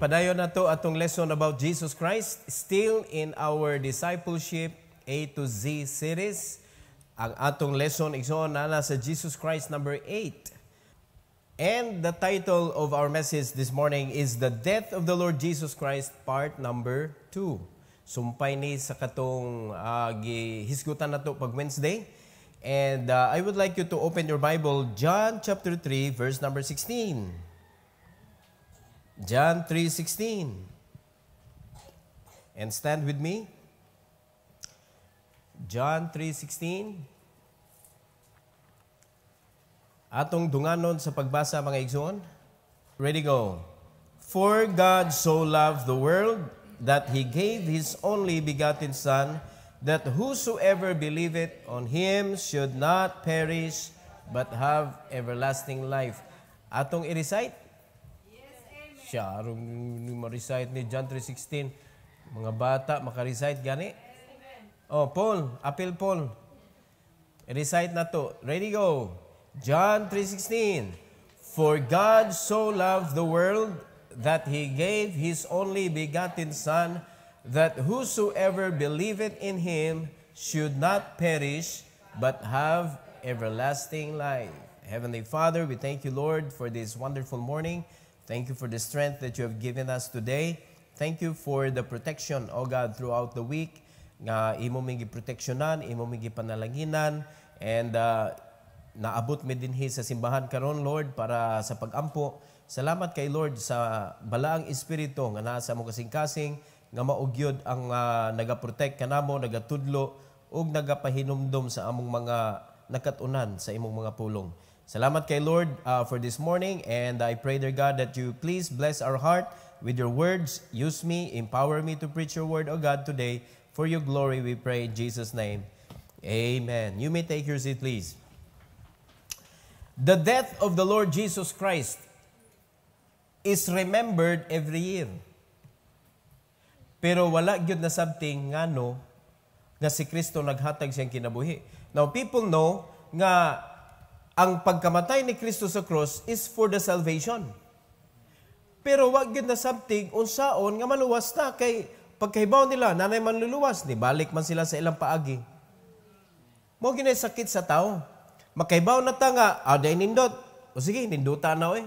Padayon na to atong lesson about Jesus Christ, still in our discipleship A to Z series. Ang atong lesson igsoon na sa Jesus Christ number 8. And the title of our message this morning is The Death of the Lord Jesus Christ, part number 2. Sumpay ni sa katong gihisgutan na to pag Wednesday. And I would like you to open your Bible, John chapter 3, verse number 16. John 3:16. And stand with me. John 3:16. Atong dunganon sa pagbasa mga igsoon. Ready, go. For God so loved the world that He gave His only begotten Son, that whosoever believeth on Him should not perish, but have everlasting life. Atong i-recite. Siya, arong ma-recite ni John 3:16. Mga bata, maka-recite gani? Oh, Paul, appeal Paul. I-recite na to. Ready, go. John 3:16. For God so loved the world that He gave His only begotten Son, that whosoever believeth in Him should not perish, but have everlasting life. Heavenly Father, we thank you, Lord, for this wonderful morning. Thank you for the strength that you have given us today. Thank you for the protection, O God, throughout the week. Nga imo mingi proteksyonan, imo mingi panalanginan, and naabot mi dinhi sa simbahan karon, Lord, para sa pag-ampo. Salamat kay Lord sa balaang espiritu nga naa sa among kasing-kasing, nga maugyod ang nagaprotect kanamo, nagatudlo ug nagapahinumdom sa among mga nakatunan sa imong mga pulong. Salamat kay Lord for this morning, and I pray, dear God, that you please bless our heart with your words. Use me, empower me to preach your word, O God, today. For your glory, we pray in Jesus' name. Amen. You may take your seat, please. The death of the Lord Jesus Christ is remembered every year. Pero wala gyud na something ngano nga si Kristo naghatag siyang kinabuhi. Now, people know nga ang pagkamatay ni Kristo sa cross is for the salvation. Pero wag gyud na something unsaon nga maluwas na kay pagkahibaw nila nanay man luluwas ni balik man sila sa ilang paagi. Mo ginay sakit sa tao. Makahibaw na ta nga aday nindot. O sige, ninduta na oy.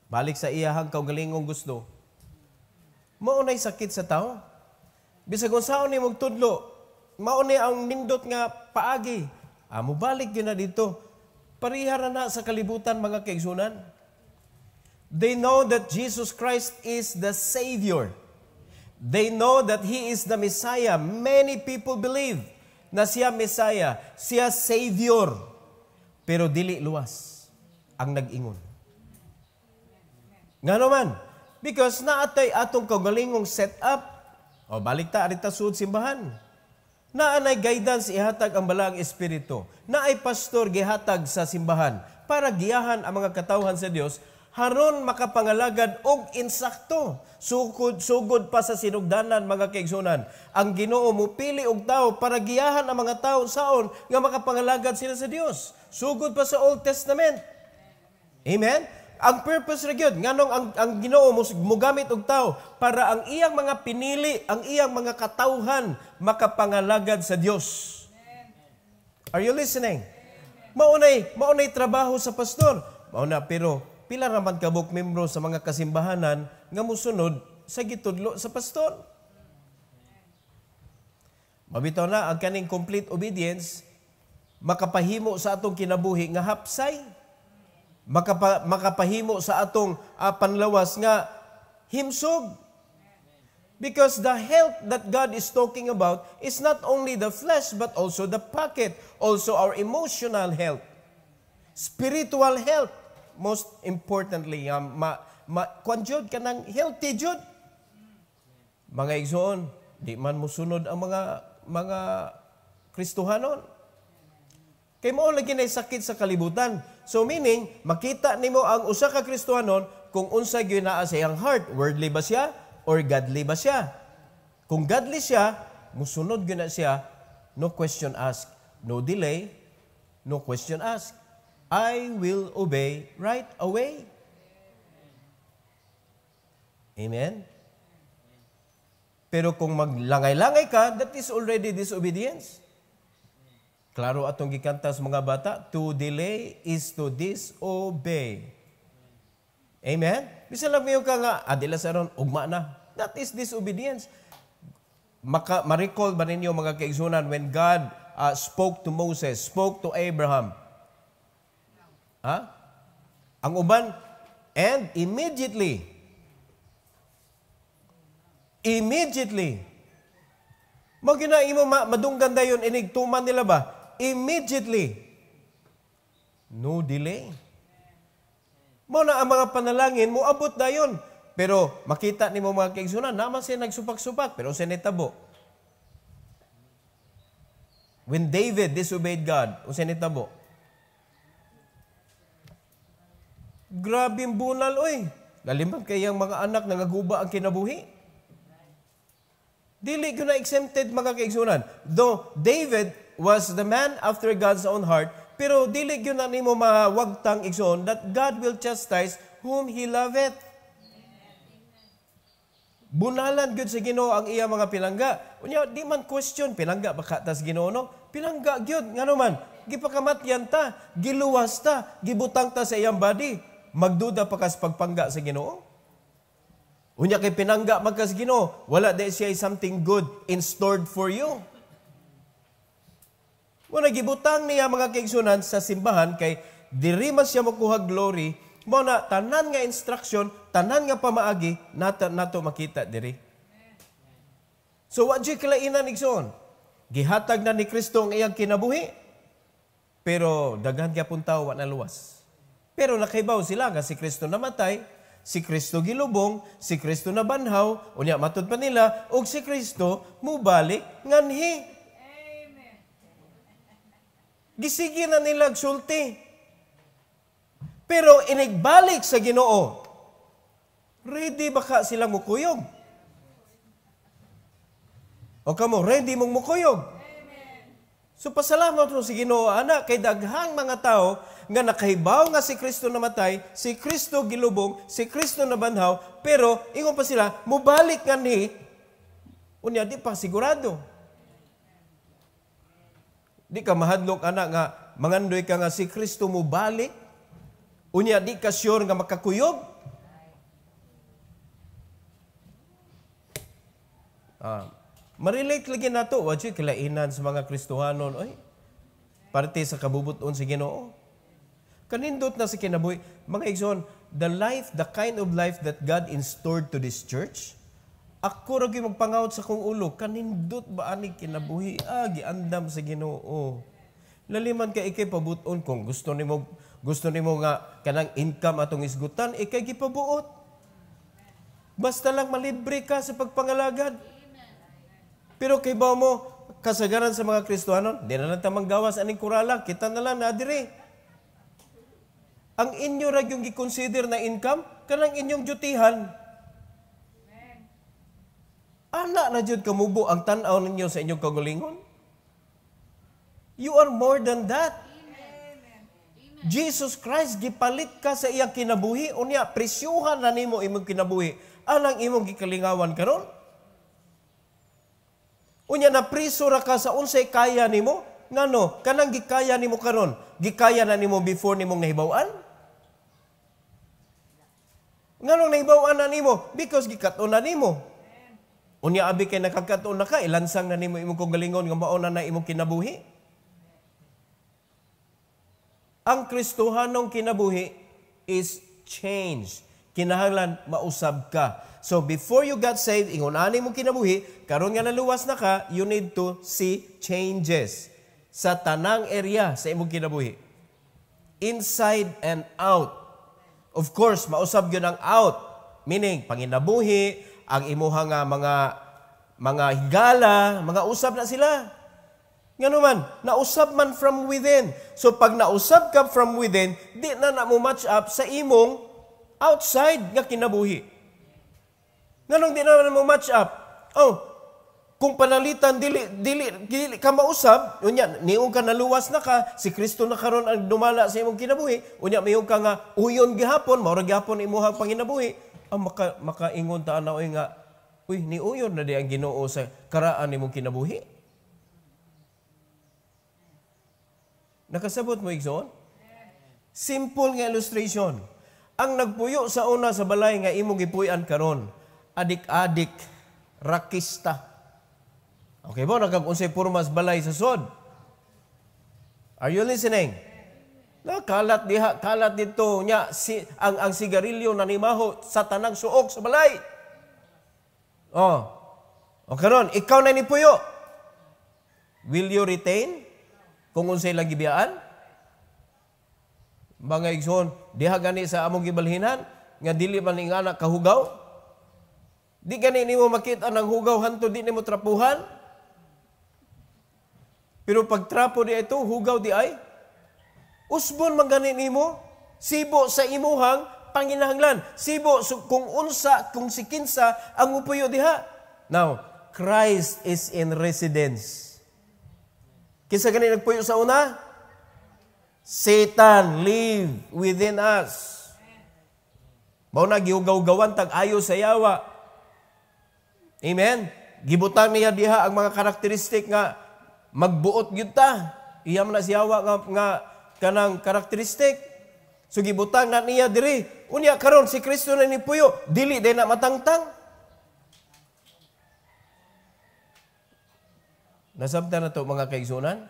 Balik sa iyahang kaugalingong gusto. Mao nay sakit sa tao. Bisag unsaon ni mong tudlo, mao ni ang nindot nga paagi. Mo balik gyud na dito. Parihara na sa kalibutan mga kaigsunan. They know that Jesus Christ is the Savior. They know that He is the Messiah. Many people believe na siya Messiah, siya Savior. Pero dili luwas ang nag-ingon. Nga naman, because naatay atong kaugalingong setup, o balik ta, arita suod simbahan. Naanay guidance ihatag ang balaang espiritu. Naay pastor gihatag sa simbahan para giyahan ang mga katawhan sa Dios haron makapangalagad og insakto. Sugod pa sa sinugdanan mga kaigsunan. Ang Ginoo mupili og tao para giyahan ang mga tao saon nga makapangalagad sila sa Dios. Sugod pa sa Old Testament. Amen. Ang purpose ra gyud nganong ang Ginoo mogamit og tao para ang iyang mga pinili, ang iyang mga katawhan makapangalagad sa Dios. Are you listening? Maunay trabaho sa pastor. Mauna pero pila ra man kabuk membro sa mga kasimbahanan nga mosunod sa gitudlo sa pastor. Mabitaw na ang kaning complete obedience makapahimo sa atong kinabuhi nga hapsay. Makapahimo sa atong panlawas nga himsog. Because the health that God is talking about is not only the flesh but also the pocket, also our emotional health, spiritual health. Most importantly, kwanjud ka ng healthy jud. Mga igsoon, di man musunod ang mga Kristohanon. Kay mao lagi na sakit sa kalibutan. So meaning, makita nimo ang usa ka Kristohanon kung unsa gyud naa sa iyang heart, worldly ba siya or godly ba siya? Kung godly siya, musunod gyud na siya, no question asked, no delay, no question asked. I will obey right away. Amen? Pero kung maglangay-langay ka, that is already disobedience. Klaro atong gikanta sa mga bata, to delay is to disobey. Amen? Bisa lang mayo ka nga, adila sa ron, ugma na. That is disobedience. Ma-recall ba ninyo mga kaigsunan when God spoke to Moses, spoke to Abraham? Ang uban, and immediately, magina imo madunggan dayon inig tuman nila ba? Immediately. No delay. Mo na ang mga panalangin mo abot dayon. Pero makita nimo mga kaigsunan, naman siya nagsupak-supak pero siya nitabo. When David disobeyed God, siya nitabo. Grabe yung bunal, oy. Lalimang kayang mga anak nangaguba ang kinabuhi. Dili ko na exempted mga kaigsunan. Though David was the man after God's own heart, pero dili ko na nimo mawagtang igsoon that God will chastise whom He loveth. Bunalan gyud sa Ginoo ang iya mga pilangga. Unya di man question pilangga baka tas Ginoo no? Pilangga gyud ngano man gipakamatyan ta, giluwas ta, gibutang ta sa iyang body. Magduda pa kas pagpangga sa Ginoo? Unya kay pinangga magkas Ginoo, wala di siya something good in stored for you. Wala gibutang niya mga kaigsunan sa simbahan kay diri man siya makuha glory, mo na tanan nga instruction, tanan nga pamaagi nato makita diri. So wa jud kalainan igsoon. Gihatag na ni Kristo ang iyang kinabuhi. Pero daghan gyapon tawo wa naluwas. Pero nakaibaw sila nga si Kristo namatay, si Kristo gilubong, si Kristo nabanhaw, unya matud pa nila og si Kristo mubalik nganhi. Amen. Gisigi na nila sulti. Pero inigbalik sa Ginoo. Ready ba ka silang mukuyog? O kamo, ready mong mukuyog? So pasalamat mo si Ginoo, anak, kay daghang mga tao nga nakahibaw nga si Kristo namatay, si Kristo gilubong, si Kristo nabanhaw, pero ingon pa sila, mubalik nga ni, unya di pa sigurado. Di ka mahadlok, anak, nga mangandoy ka nga si Kristo mubalik, unya di ka sure nga makakuyog. Marelate lagi na ito. Wajud kilainan sa mga Kristohanon. Ay, parte sa kabubuton sa Ginoo. Kanindot na sa kinabuhi. Mga igsoon, the kind of life that God instaured to this church, ako ragi magpangawat sa kong ulo, kanindot ba aning kinabuhi? Giandam sa Ginoo. Laliman ka ikay pabuton kung gusto nimo nga kanang income atong isgutan, ikay gipabuot. Basta lang malibre ka sa pagpangalagad. Pero kay ba mo, kasagaran sa mga Kristohanon, di na lang tamang gawas aning kurala, kita na lang na diri. Ang inyo ra yung gi-consider na income, kanang inyong dutihan. Ana na jud kamubo ang tan-aw ninyo sa inyong kagulingon. You are more than that. Jesus Christ gipalit ka sa iyang kinabuhi, unya presyuhan na nimo imong kinabuhi. Anang imong gikalingawan karon? Unya na priso ra ka sa unsay kaya nimo? Ngano? Kanang gikaya nimo karon, gikaya na nimo before nimong nahibaw-an? Nganong nahibaw-an na nimo? Because gikaton na nimo. Unya abi kay nakakaton na ka, ilansang na nimo imong kagalingon nga mao na imong kinabuhi. Ang Kristohanong kinabuhi is change. Kinahanglan mausab ka. So before you got saved, ingon ani mo kinabuhi, karon nga naluwas na ka, you need to see changes sa tanang area sa imong kinabuhi. Inside and out. Of course, mausab gyud ang out. Meaning, panginabuhi, ang imuha nga mga higala, mga usab na sila. Nga naman, nausab man from within. So pag nausab ka from within, di na mo match up sa imong outside nga kinabuhi. Nganong di na mo match up? Oh, kung panalitan dili ka mausab, unya niung ka naluwas na ka, si Kristo na karon ang dumala sa imong kinabuhi, unya mayong ka nga uyon gihapon, mao ra gihapon imong panginabuhi. makaingon ta na nga, uy, niuyon na di ang Ginoo sa karaan nimong kinabuhi. Nakasabot mo, igsoon? Simple nga illustration. Ang nagpuyo sa una sa balay nga imong gipuy-an karon, adik-adik, rakista. Okay ba? Nakag-unsay purmas balay sa sod. Are you listening? Kalat diha, kalat dito nya ang sigarilyo na nimaho sa tanang suok sa balay. O karon, ikaw na ni puyo. Will you retain kung unsay lang gibiyaan? Mga igsoon, diha gani sa among gibalhinan nga dili man ning anak kahugaw. Di gani nimo makita ng hugaw hanto di nimo trapuhan. Pero pag trapo di ito, hugaw di ay usbon man gani nimo, sibo sa imuhang panginahanglan. Sibo kung unsa, kung sikinsa ang upuyo diha. Now, Christ is in residence. Kinsa gani nagpuyo sa una? Satan live within us. Mao na gihugaw-gawan tag ayo sa yawa. Amen. Gibutang niya diha ang mga karakteristik nga magbuot gyud ta. Iya man na si yawa nga kanang karakteristik. So gibutang na niya diri. Unya karon si Kristo na ni puyo, dili day na matangtang. Nasabtan na to mga kaigsunan.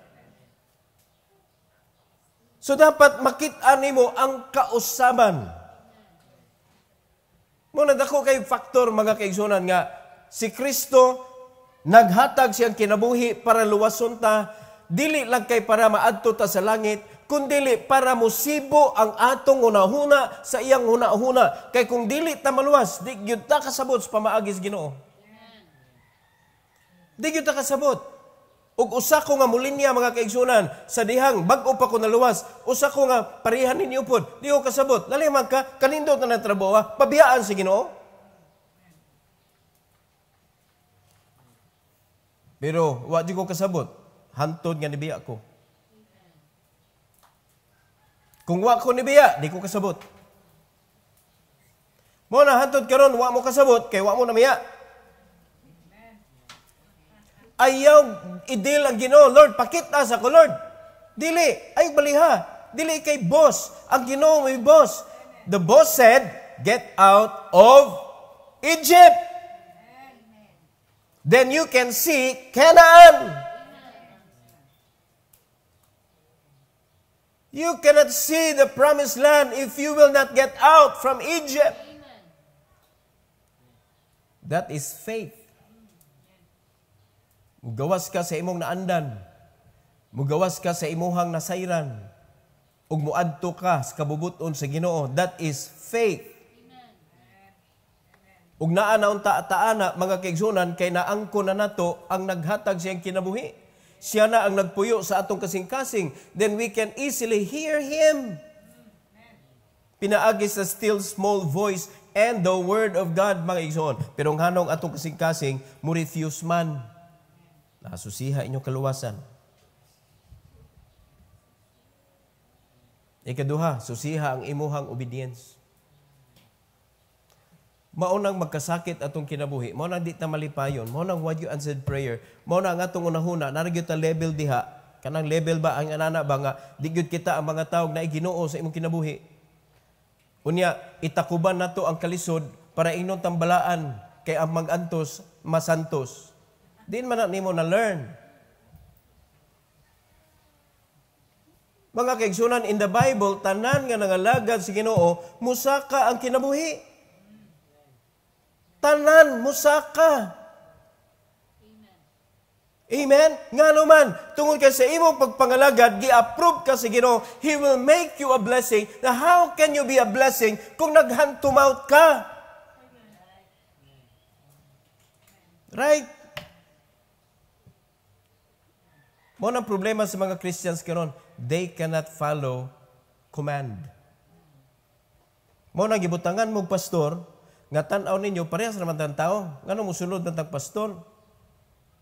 So dapat makita nimo ang kausaban. Muna dako kay faktor mga kaigsunan nga si Kristo naghatag siyang kinabuhi para luwason ta, dili lang kay para maadto ta sa langit, kundili para musibo ang atong hunahuna sa iyang hunahuna. Kay kung dili ta maluwas, di gyud ta kasabot sa pamaagis Ginoo. Di gyud ta kasabot. Ug usa ko nga mulinya mga kaigsunan sa dihang bag-o pa ko naluwas, usa ko nga parehan ninyo pod, di ko kasabot. Laliman ka kanindot na trabaho, pabiyaan sa Ginoo. Pero wa di ko kasabot, hantod nga nibiya ko. Kung wa ko nibiya, di ko kasabot. Mo na hantod karon wa mo kasabot kay wa mo namiya. Ayaw idil ang Ginoo, Lord, pakita sa ko, Lord. Dili, ay baliha. Dili kay boss. Ang Ginoo may boss. The boss said, get out of Egypt. Then you can see Canaan. You cannot see the promised land if you will not get out from Egypt. That is faith. Mugawas ka sa imong naandan. Mugawas ka sa imuhang nasayran. Ug muadto ka sa kabubuton sa Ginoo. That is faith. Ug naa na unta taana mga kaigsunan kay naangko na nato ang naghatag siyang kinabuhi. Siya na ang nagpuyo sa atong kasing-kasing. Then we can easily hear Him. Pinaagi sa still small voice and the word of God mga kaigsunan. Pero nganong atong kasing-kasing mo refuse man. Nasusiha inyong kaluwasan. Ikaduha, susiha ang imuhang obedience. Maunang magkasakit atong kinabuhi. Maunang di ta malipayon. Maunang what you answered prayer. Maunang atong unahuna. Naragyo ta level diha. Kanang level ba ang anana ba nga di gyud kita ang mga tawag na Ginoo sa imong kinabuhi. Unya, itakuban nato ang kalisod para inyong tambalaan kay ang magantos masantos. Din man na nimo na learn. Mga kaigsunan, in the Bible, tanan nga nangalagad si Ginoo, musaka ang kinabuhi. Tanan, musaka. Amen? Nga naman, tungod ka sa imong pagpangalagad, gi-approve ka sa Ginoo, He will make you a blessing. Now, how can you be a blessing kung nag-hand-to-mouth ka? Right? Mo ang problema sa mga Christians karon, they cannot follow command. Mo nang gibutangan mo pastor, nga tan-aw ninyo parehas naman tan tao, ngano mosunod ng tag pastor.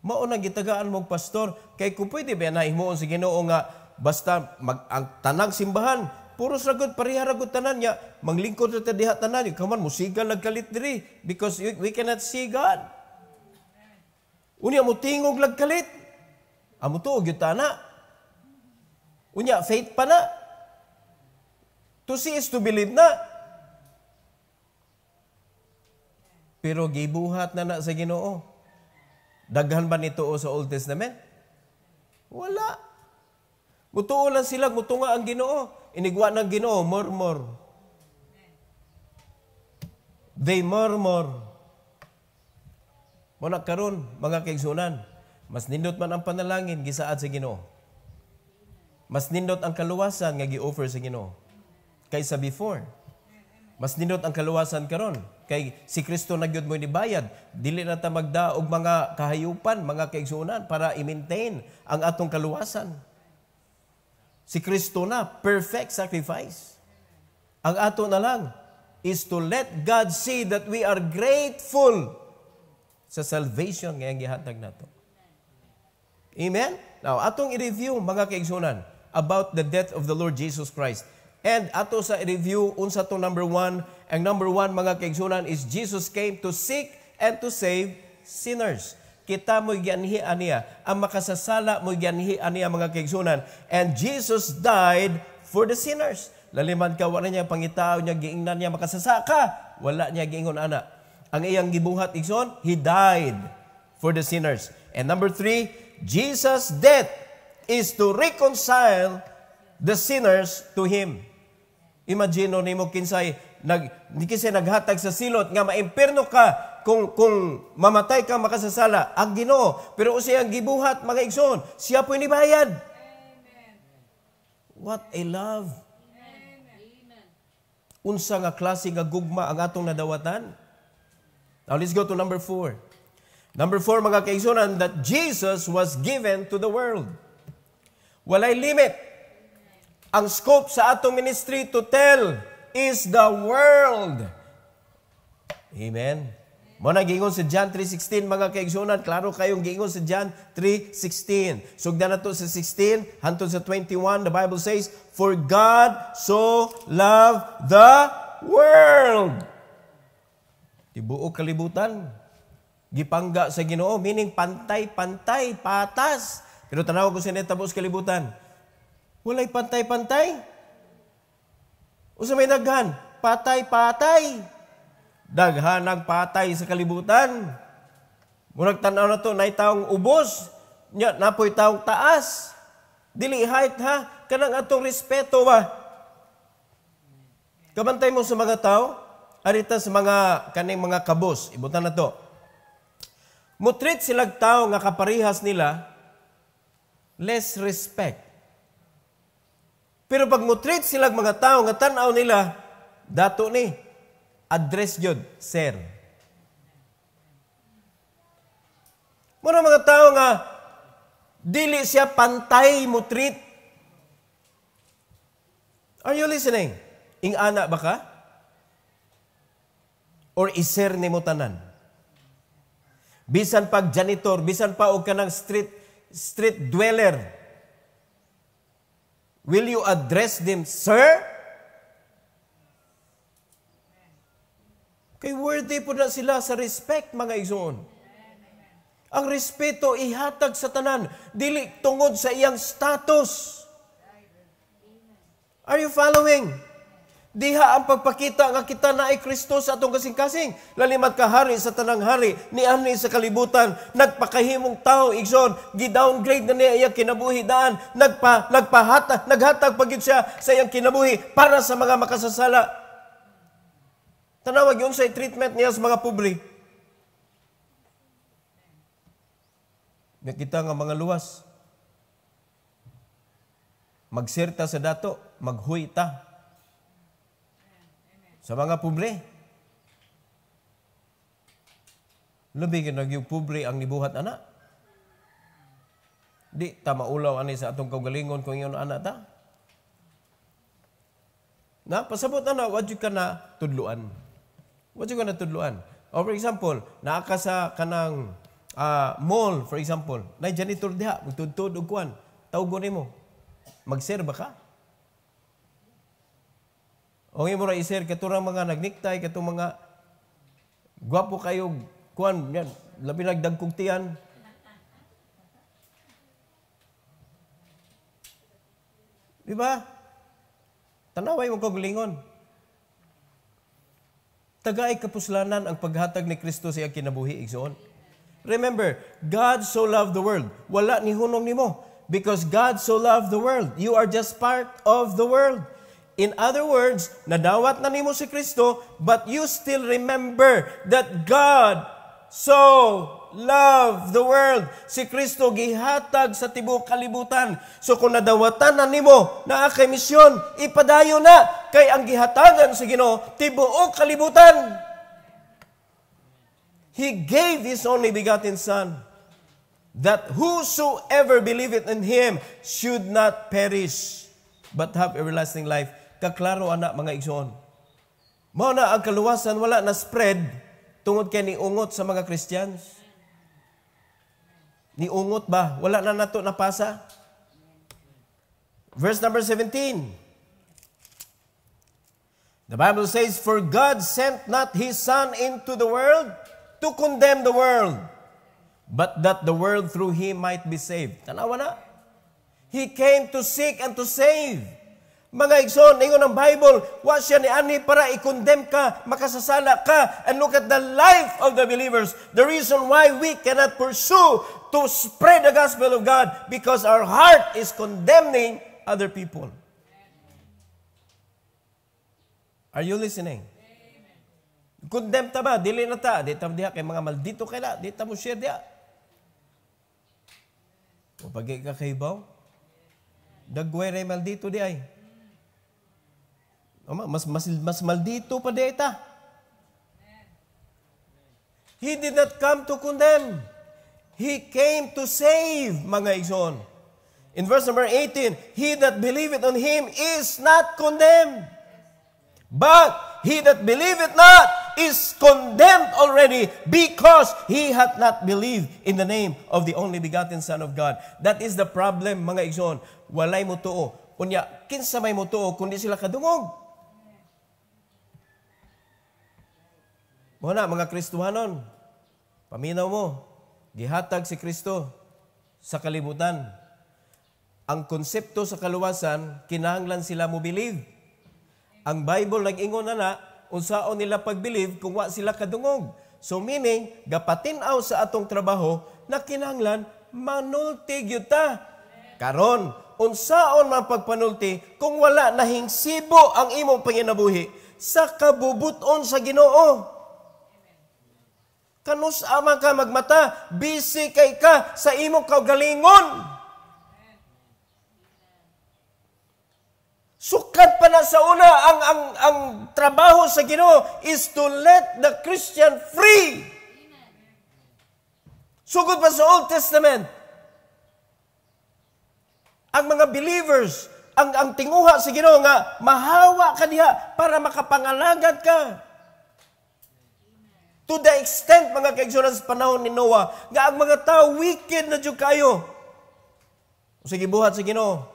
Mao nang gitagaan mo pastor, kay kung pwede ba na himuon sa Ginoo nga basta ang tanang simbahan Puros ragod, pareha ragod tanan niya. Manglingkod sa diha tanan. Kaman, musigal nagkalit diri. Because we cannot see God. Unya mo tingog lagkalit. Amo tuog yung tana. Unya, faith pa na. To see is to believe na. Pero gibuhat na sa Ginoo. Daghan ba nito sa Old Testament? Wala. Mutuo lang sila, mutunga ang Ginoo. Inigwa ng Ginoo, murmur. They murmur. Muna karon, mga kaigsunan, mas nindot man ang panalangin, gisaad sa Ginoo. Mas nindot ang kaluwasan nga gi-offer sa Ginoo kaysa before. Mas nindot ang kaluwasan karon kay si Kristo nagyud mo ni bayad. Dili na ta magdaog mga kahayupan, mga kaigsunan para i-maintain ang atong kaluwasan. Si Kristo na perfect sacrifice. Ang ato na lang is to let God see that we are grateful sa salvation nga gihatag nato. Amen? Now, atong i-review mga kaigsunan about the death of the Lord Jesus Christ. And ato sa i-review, unsa to number 1. Ang number 1 mga kaigsunan is Jesus came to seek and to save sinners. Kita mo'y gianhian niya. Ang makasasala mo'y gianhian niya mga kaigsunan. And Jesus died for the sinners. Laliman ka, wala niya pangitao niya, giingnan niya makasasaka. Wala niya giingon ana. Ang iyang gibuhat igsoon, He died for the sinners. And number 3, Jesus' death is to reconcile the sinners to Him. Imagine nimo kinsay naghatag sa silot nga maimperno ka kung mamatay ka makasasala ang Ginoo, pero usay ang gibuhat mga igsoon, siya po'y nibayad. Amen. What a love. Amen. Unsa nga klase nga gugma ang atong nadawatan? Now let's go to number 4. Number 4 mga kaigsunan, that Jesus was given to the world. Walay limit. Ang scope sa atong ministry to tell is the world. Amen. Mo na giingon sa John 3:16 mga kaigsunan, klaro kayong giingon sa John 3:16. Sugdan nato sa 16 hangtod sa 21, the Bible says, "For God so loved the world." Tibuok kalibutan. Gipangga sa Ginoo, meaning pantay-pantay, patas. Pero tanaw ko sa netapos kalibutan. Walay pantay-pantay. Usa may daghan, patay-patay. Daghan ang patay sa kalibutan. Murag tanaw na to, nay taong ubos, nya napoy taong taas. Dili height ha, kanang atong respeto ba? Kabantay mo sa mga tao, arita sa mga kaning mga kabos, ibutan na to. Mutreat silag tao nga kaparihas nila, less respect. Pero pag mutreat silag mga tao nga tanaw nila, dato ni, address yun, sir. Muna mga tao nga, dili siya pantay mutreat. Are you listening? Ing-ana ba ka? Or iser ni mo tanan? Bisan pag janitor, bisan pa og kanang street dweller, will you address them, sir? Kay worthy po na sila sa respect, mga igsoon. Ang respeto ihatag sa tanan, dili tungod sa iyang status. Are you following? Diha ang pagpakita nga kita na ay Kristo sa atong kasing-kasing. Lalimat ka hari sa tanang hari, ni ani sa kalibutan, nagpakahimong tao, igsoon, gi-downgrade na niya iyang kinabuhi daan, naghatag pagid siya sa iyang kinabuhi para sa mga makasasala. Tanawag yun sa treatment niya sa mga pobre. Nakita nga mga luwas. Magsirta sa dato, maghuy ta. Sa mga pobre. Labi ka yung pobre ang nibuhat anak. Di, ta maulaw ani sa atong kaugalingon kung yun anak ta. Na, pasabot anak, wadyo ka na tudluan. Wadyo ka na tudluan. O for example, naaka sa kanang mall, for example, na janitor diha, magtudtod og kuan, tawgon nimo. Magserba ka? O nga mo ra isir, katurang mga nagniktay, katong mga gwapo kayo, kuan, yan, labi nagdagkog tiyan. Diba? Tanaway mo kong lingon. Tagay kapuslanan ang paghatag ni Kristo sa iyang kinabuhi, igsoon. Remember, God so loved the world. Wala ni hunong nimo. Because God so loved the world. You are just part of the world. In other words, nadawat na nimo si Kristo, but you still remember that God so loved the world. Si Kristo gihatag sa tibuok kalibutan. So kung nadawatan na nimo na kay misyon, ipadayon na kay ang gihatagan sa Ginoo tibuok kalibutan. He gave His only begotten Son, that whosoever believeth in Him should not perish, but have everlasting life. Kaklaro anak mga igsoon. Mao na ang kaluwasan wala na spread tungod kay niungot sa mga Christians. Niungot ba? Wala na nato napasa. Verse number 17. The Bible says, "For God sent not His Son into the world to condemn the world, but that the world through Him might be saved." Tanawa na. He came to seek and to save. Mga igsoon, ingon ang Bible, wa siya ni ani para i-condemn ka, makasasala ka, and look at the life of the believers. The reason why we cannot pursue to spread the gospel of God, because our heart is condemning other people. Are you listening? Condemn ta ba? Dili na ta. Di ta diha kay mga maldito kaila. Di ta mo share diha. O pagi ka kay baw, dagway ray maldito di ay. Mas maldito pa di ta. He did not come to condemn. He came to save, mga igsoon. In verse number 18, "He that believeth on Him is not condemned. But he that believeth not is condemned already, because he hath not believed in the name of the only begotten Son of God." That is the problem, mga igsoon. Walay mo tuo. Unya, kinsa may mo tuo kundi sila kadungog. Muna, mga Kristohanon, paminaw mo, gihatag si Kristo sa kalibutan. Ang konsepto sa kaluwasan, kinahanglan sila mo believe. Ang Bible nag-ingon na unsaon nila pag-believe kung wa sila kadungog. So meaning, gapatinaw sa atong trabaho na kinahanglan manulti gyud ta. Karon, unsaon man pagpanulti kung wala nahingsibo ang imong panginabuhi sa kabubuton sa Ginoo. Kanus ama ka magmata, busy kay ka sa imong kaugalingon. Sukat pa na sa una ang trabaho sa Ginoo is to let the Christian free. Sugod pa sa Old Testament, ang mga believers, ang tinguha sa Ginoo nga mahawa ka diha para makapangalagad ka. To the extent, mga kaigsoon, sa panahon ni Noah, nga ang mga tao wicked na jud kayo. Sige, buhat sa Ginoo.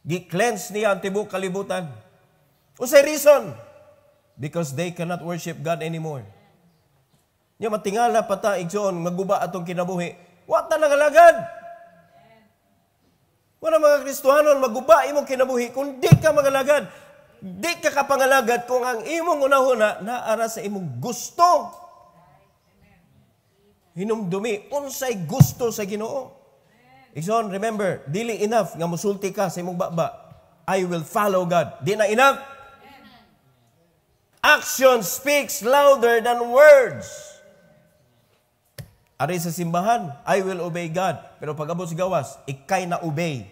Gi-cleanse niya ang tibuok kalibutan. Unsay reason? Because they cannot worship God anymore. Nya matingala pa ta igsoon maguba atong kinabuhi. Wa ta nangalagad. Wala mga Kristohanon maguba imong kinabuhi kung di ka mangalagad. Di ka kapangalagad kung ang imong unahuna naara sa imong gusto. Hinumdumi unsay gusto sa Ginoo. Igsoon, remember, dili enough nga musulti ka sa imong baba. I will follow God. Di na enough. Action speaks louder than words. Ari sa simbahan, I will obey God. Pero pag abot sa gawas, ikay na obey.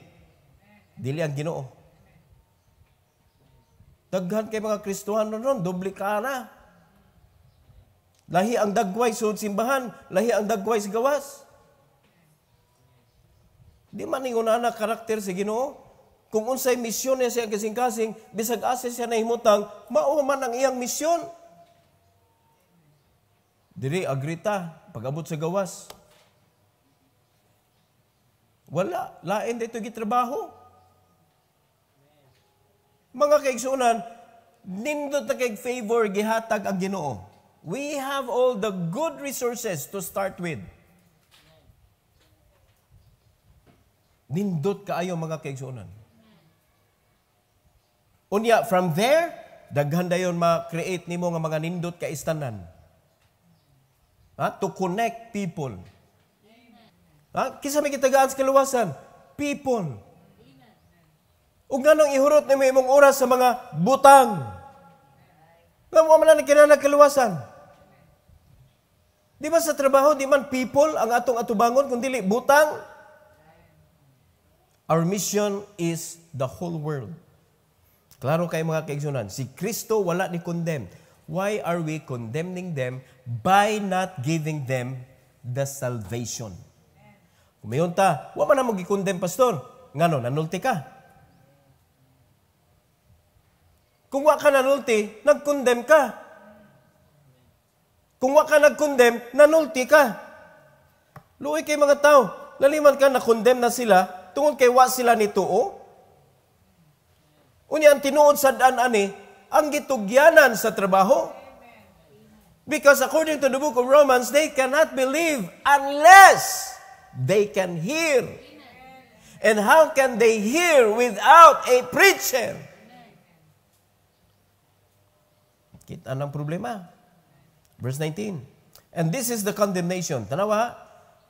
Dili ang Ginoo. Daghan kay mga Kristohano ron, doble ka na. Lahi ang dagway sa simbahan, lahi ang dagway sa gawas. Di man ingon na karakter sa Ginoo. Kung unsay misyon niya siya kasing-kasing, bisag asa siya na himutang, mao man ang iyang misyon. Diri agrita, pag-abot sa gawas. Wala, lain dito gitrabaho. Mga kaigsunan, Nindot na kay favor gihatag ang Ginoo. We have all the good resources to start with. Nindot kaayo mga kaigsuonan. Unya, from there, daghan dayon ma-create nimo nga mga nindot ka istanan. To connect people. Kisa may kitagaan sa kaluwasan? People. Ug nganong ihurot nimo imong oras sa mga butang. Nga mo man na kinahanglan kaluwasan. Di ba sa trabaho, di man people ang atong atubangon, kundi butang? Our mission is the whole world. Klaro kay mga kaigsunan, si Kristo wala ni condemn. Why are we condemning them? By not giving them the salvation. Kumayon ta, wala man na mag-condemn, pastor. Ngano, nanulti ka? Kung wala ka nanulti, nag-condemn ka. Kung wala ka nag-condemn, nanulti ka. Luoy kay mga tao, naliman ka, na-condemn na sila, tungod kay wa sila ni tuo. Unya ang tinuod sa daan-ani, ang gitugyanan sa trabaho. Because according to the book of Romans, they cannot believe unless they can hear. And how can they hear without a preacher? Kita ng problema. Verse 19. And this is the condemnation. Tanawa,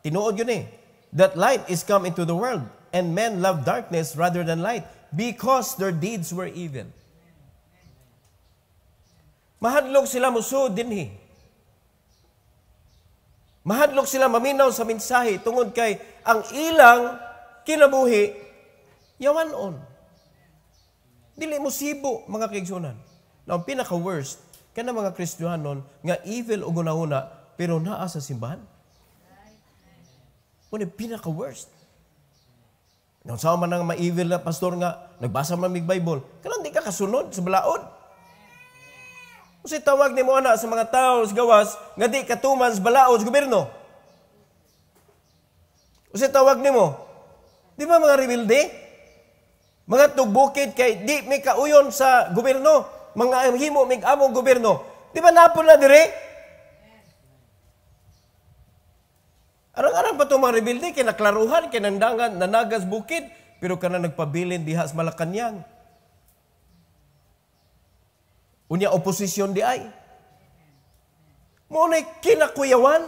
tinuod yun that light is come into the world, and men love darkness rather than light, because their deeds were evil. Mahadlok sila musud dinhi. Mahadlok sila maminaw sa mensahe tungod kay ang ilang kinabuhi yawanon. Dili mo sibo mga kaigsunan. Now, pinaka-worst, kana mga Kristiyanon nga evil o gunahuna, pero naa sa simbahan. Kung pinaka-worst. Nang sa man nga ma-evil na pastor nga, nagbasa man mig Bible, kanang di ka kasunod sa balaod. Kasi tawag ni mo ana sa mga tao sa gawas, nga di katuman sa balaod sa gobyerno. Kasi tawag ni mo, di ba mga rebelde? Mga tugbukid kay di may kauyon sa gobyerno, mga himo mig among gobyerno. Di ba napon na dire? Arang-arang pa itong mga rebelde, kaya naklaruhan, kaya nandangan, nanagas bukid, pero ka na nagpabilin diha sa Malacanang. Unya oposisyon di ay. Muna kinakuyawan.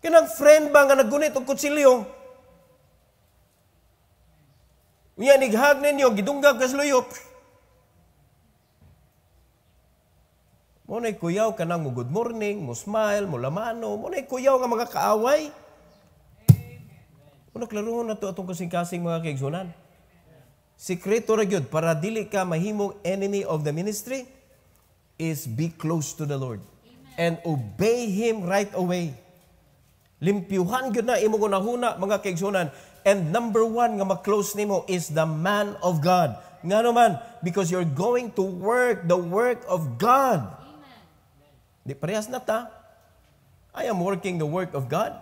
Kinang friend ba nga nagunit o kutsilyo? Unya nighag ninyo, gidunggag kasluyop. Muna'y kuyaw ka nang mo good morning, mo smile, mo lamano. Muna'y kuyaw nga mga kaaway. Muna klaruhon na ito atong kasing-kasing mga kaigsunan. Sikreto ra gyud para dili ka mahimong enemy of the ministry is be close to the Lord. And obey Him right away. Limpyuhan gyud na imong unahuna mga kaigsunan. And number one nga ma-close nimo is the man of God. Nga naman, because you're going to work the work of God. Di parehas na ta. I am working the work of God.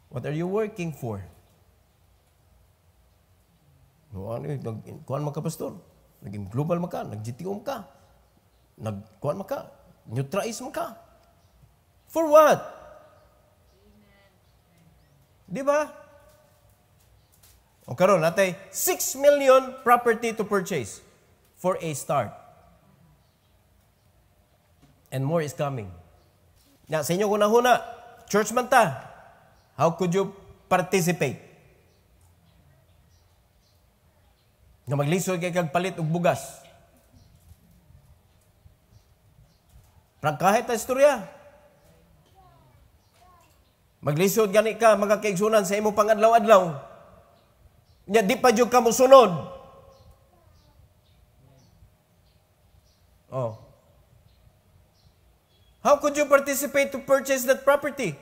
What are you working for? Kuhan ka, pastor. Naging global ka, nag-GTO ka, nagkuhan ka, neutralize ka. For what? Di ba? O karon natay 6 million property to purchase for a start. And more is coming. Na sa inyo una-una, church man ta, how could you participate? Nga maglisod kay kag palit og bugas. Kahit ta istorya. Maglisod gani ka, mga kaigsunan sa imong pangadlaw-adlaw. Nya di pa jud ka mosunod. Oh. How could you participate to purchase that property?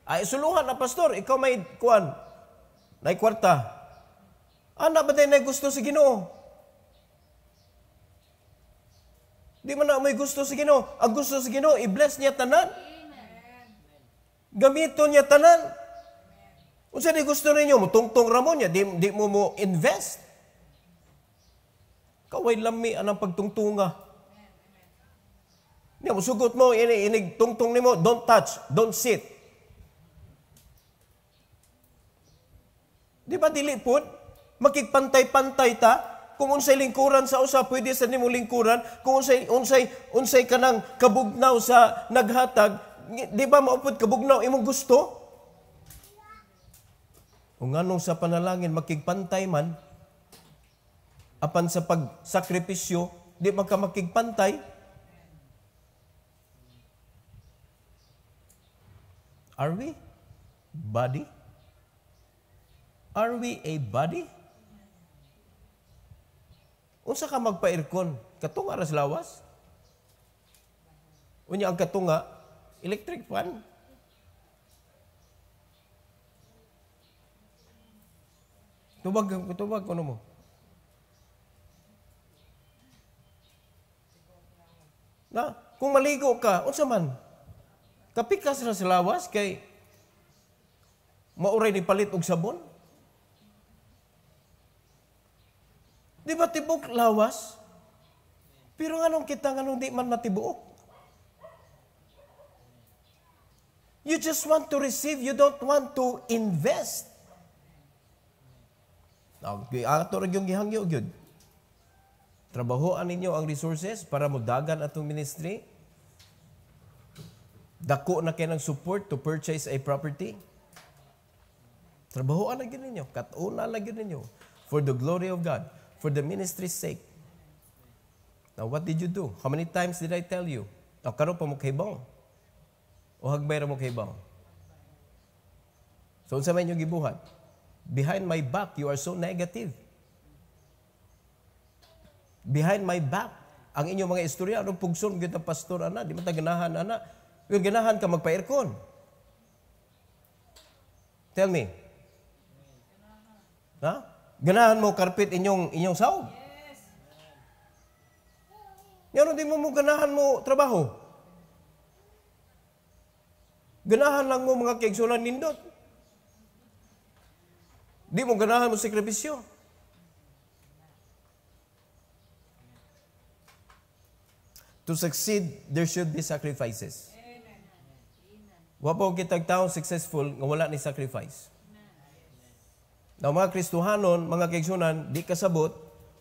Ay, suluhan na, pastor. Ikaw may kuwan. May kwarta. Ana ba tayo na gusto sa Ginoo? Di man na may gusto sa Ginoo. Ang gusto sa Ginoo, i-bless niya tanan. Gamiton niya tanan. Kung saan gusto ninyo, mutungtong ramon niya, di mo mo invest. Kaway lami anang pagtungtunga. Niya mo sugot mo inig tungtung nimo, don't touch, don't sit. Di ba dili pud makigpantay-pantay ta? Kung unsay lingkuran sa usa, pwede sa nimo lingkuran. Kung unsay kanang kabugnaw sa naghatag, di ba maupod kabugnaw imong gusto? Kung anong sa panalangin makigpantay man, apan sa pagsakripisyo, di man ka makigpantay. Are we body? Are we a body? Unsa ka magpa-aircon? Katunga ras lawas? Unya ang katunga, electric fan. Tubag kuno mo. Na, kung maligo ka, unsa man? Kapikas ra sa lawas kay mauray ni palit og sabon. Di ba tibok lawas? Pero nganong kita nganong di man matibuok? You just want to receive, you don't want to invest. Ato ra gyud gihangyo gyud. Trabahoan ninyo ang resources para modagan atong ministry. Dako na kayo ng support to purchase a property. Trabahoan na gyud ninyo, katuna na gyud ninyo for the glory of God, for the ministry's sake. Now, what did you do? How many times did I tell you? Karon pa mo kahibaw. O hagbay ra mo kahibaw. So, unsa man inyong gibuhat? Behind my back, you are so negative. Behind my back, ang inyong mga istorya, anong pugson gyud ang pastor ana, di man ta ganahan ana. Yung ganahan ka magpa-aircon. Tell me. Ha? Ganahan mo karpet inyong sahog? Yes. Yan di mo ganahan mo trabaho. Ganahan lang mo mga kaigsunan nindot. Di mo ganahan mo sakripisyo. To succeed, there should be sacrifices. Wa po kitag taong successful nga wala ni sacrifice. Now, mga Kristohanon, mga kaigsunan, di kasabot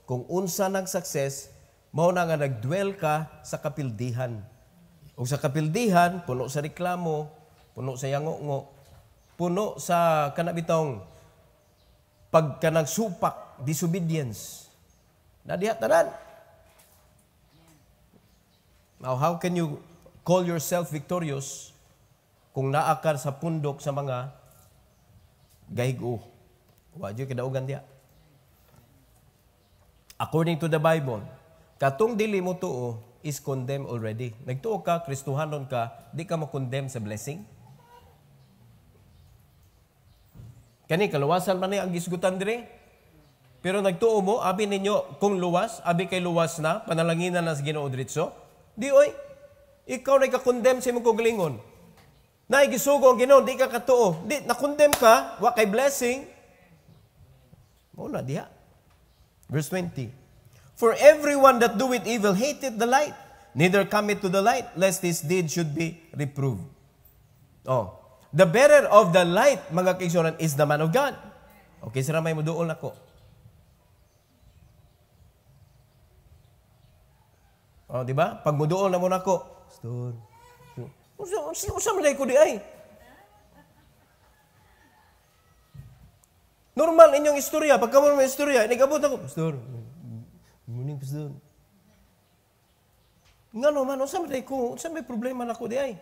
kung unsa nang success, mao na nga nagdwell ka sa kapildihan. O sa kapildihan, puno sa reklamo, puno sa yango-ngo, puno sa kanabitong pagkanang supak, disobedience. Nadiha tanan. Now, how can you call yourself victorious kung naakar sa pundok sa mga gahigo? Wadyo kadaugan diya. According to the Bible, katong dili mo tuo is condemned already. Nagtuo ka, Kristohanon ka, di ka mo-condemn sa blessing. Kani kaluwasan man ni ang gisgutan dire. Pero nagtuo mo, abi ninyo kung luwas, abi kay luwas na, panalanginan na sa Ginoo diretso. Di oy, ikaw na ka-condemn sa imong kagalingon. Naigisugo ang Ginoo, di ka katuo. Di, na-condemn ka, wa kay blessing. Muna diha. Verse 20. For everyone that doeth evil hateth the light, neither cometh to the light, lest his deed should be reproved. Oh. The bearer of the light, mga kaigsunan, is the man of God. Okay, sira may muduol nako. Oh, di ba? Pag muduol na mo nako, pastor. Usa man ko di ay. Normal inyong istorya. Pagka mo may istorya, inigabot ako, pastor. Morning, pastor. Nga naman, unsa may problema na ko di ay.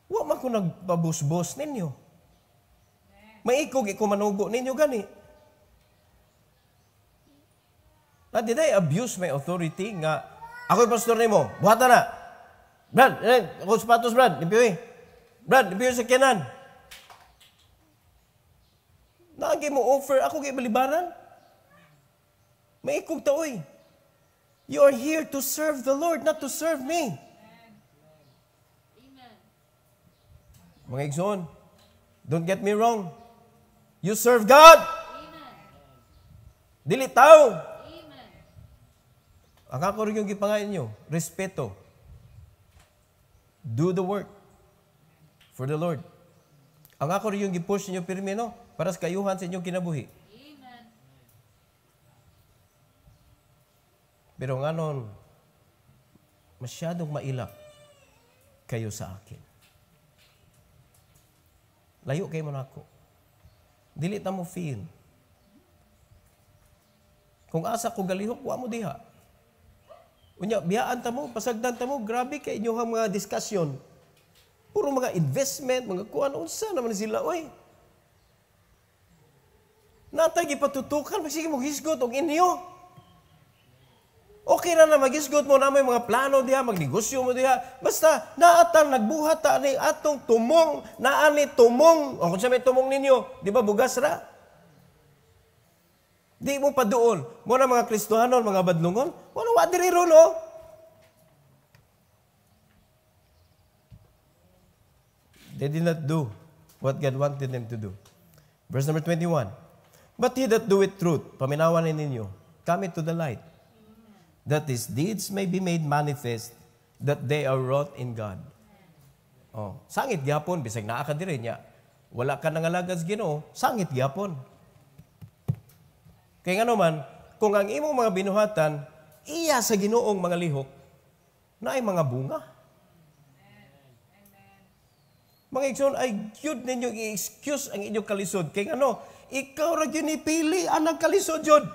Wa man ko nagpabus-bus ninyo. Maikog iko manugo ninyo gani. Na did I abuse my authority nga ako'y pastor nimo, buhatan na. Brad, ako sapatos, Brad, limpiyo eh. Brad, limpiyo sa kiyanan. Naagi mo offer, ako kay balibaran. Maikog taoy. You are here to serve the Lord, not to serve me. Amen. Mga igsoon, don't get me wrong. You serve God. Amen. Dili tao. Ang ako rin yung gipangayon nyo, respeto. Do the work for the Lord. Ang ako rin yung gipush ninyo pirmi, no? Para sa kayuhan sa inyong kinabuhi. Amen. Pero nga nun, masyadong mailap kayo sa akin. Layo kayo mo na ako. Dili ta mo feel. Kung asa ko galihok, wa mo diha. Unya, biyaan ta mo, pasagdan ta mo, grabe kay inyong mga diskusyon. Puro mga investment, mga kuan, unsa naman sila, oy. Natay gipatutukan, sige mo hisgot og inyo. Okay na magisgot mo na may mga plano diha, magnegosyo mo diha. Basta, naatan, nagbuhat ta ni atong tumong, naani tumong. O kung siya may tumong ninyo, di ba bugas ra? Di mo pa doon. Mo na mga Kristohanon, mga badlungon, wala wadiri ron, oh. They did not do what God wanted them to do. Verse number 21. But he that doeth truth, paminawan ninyo, come into the light, that his deeds may be made manifest, that they are wrought in God. Oh, sangit gyapon, bisag naa ka diri niya. Wala ka nangalagas Ginoo, sangit gyapon. Kaya nga naman, kung ang imong mga binuhatan, iya sa Ginoong mga lihok, na ay mga bunga. Mga igsoon, ay yun ninyo i-excuse ang inyong kalisod. Kaya ano, ikaw ra yun ipili ang kalisod yun.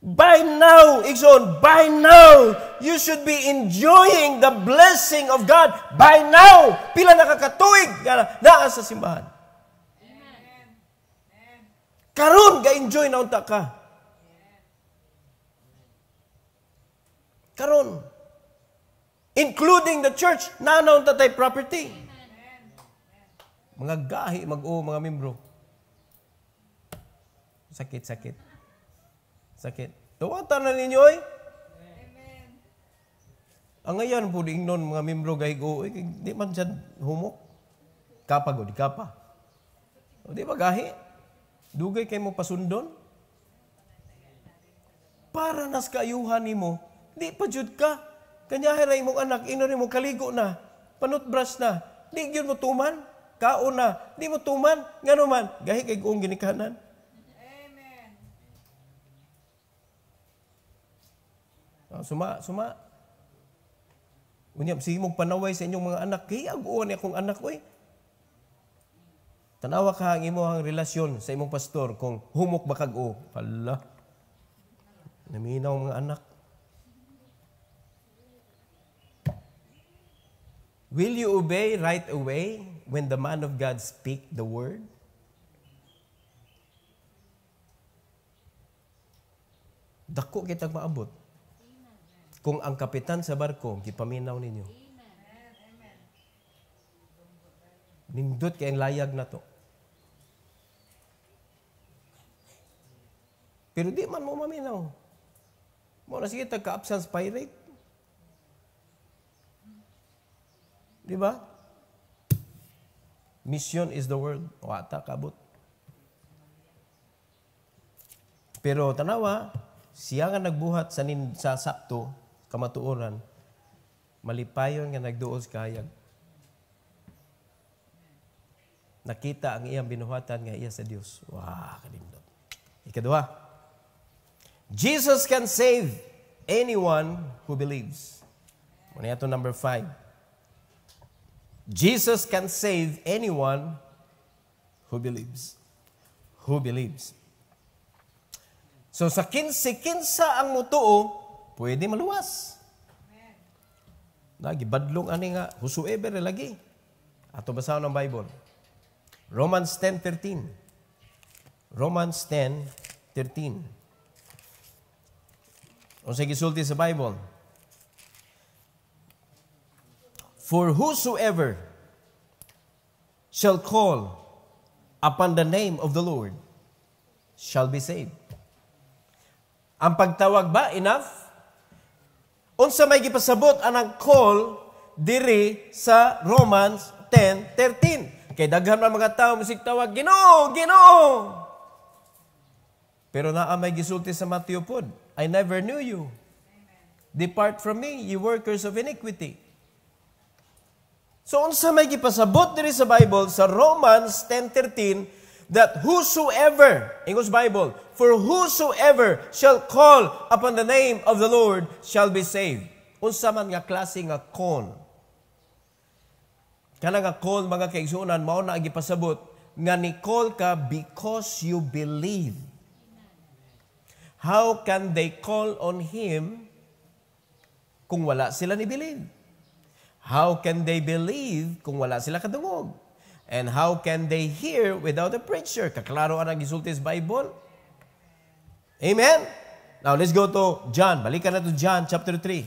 By now, igsoon, by now, you should be enjoying the blessing of God. By now, pila nakakatuig naa sa simbahan. Karon ga-enjoy na unta ka. Karon. Including the church, na unta tay property. Mga gahi, mga membro. Sakit. Tuwatan na ninyo, eh. Amen. Ang ngayon po, ingnon mga membro gahi-go, di man dyan humok. Kapag o, di kapa. O, di ba gahi? Dugay kayo mo pasundon. Para nas kaayuhan ni mo, di pa jud ka. Kanyahe mong anak, ino rin mo kaligo na. Panutbrush na. Di yun mo tuman. Kaon na. Di mo tuman. Nga naman, gahi kay kong ginikanan. Amen. Suma. Unyap, sige mong panaway sa inyong mga anak. Kaya aguan akong anak ko eh. Tanawa ka ang imong relasyon sa imong pastor kung humok ba kag-o. Hala. Naminaw ang mga anak. Will you obey right away when the man of God speak the word? Dako kitag maabot. Kung ang kapitan sa barko, gipaminaw ninyo. Nindot kay ang layag na to. Pero di man mo maminaw. Mo na sige tagka-absence pirate. Di ba? Mission is the world. Wata kabot. Pero tanawa, siya nga nagbuhat sa sakto, kamatuoran, malipayon nga nagduol sa kahayag. Nakita ang iyang binuhatan nga iya sa Dios. Wow, kanindot. Ikaduha, Jesus can save anyone who believes. Muna ito number 5. Jesus can save anyone who believes. Who believes. So sa kinsa ang mutuo, pwede maluwas. Nagibadlong ani nga, whosoever lagi. Ato basahon ng Bible. Romans 10:13. Romans 10:13. O sa gisulti sa Bible. For whosoever shall call upon the name of the Lord shall be saved. Ang pagtawag ba enough? Unsa may gipasabot anang call diri sa Romans 10:13. Kay daghan man mga tawo musig tawag, Ginoo, Ginoo. Pero naa may gisulti sa Matthew pod, I never knew you. Depart from me, you workers of iniquity. So, unsa may gipasabot diri sa Bible, sa Romans 10:13, that whosoever, English Bible, for whosoever shall call upon the name of the Lord shall be saved. Unsa man nga klase nga call. Kana nga call, mga kaigsunan, mao na gipasabot, nga ni call ka because you believe. How can they call on Him kung wala sila ni believe? How can they believe kung wala sila kadungog? And how can they hear without a preacher? Kaklaro ang gisulti sa Bible. Amen? Now, let's go to John. Balikan na to John chapter 3.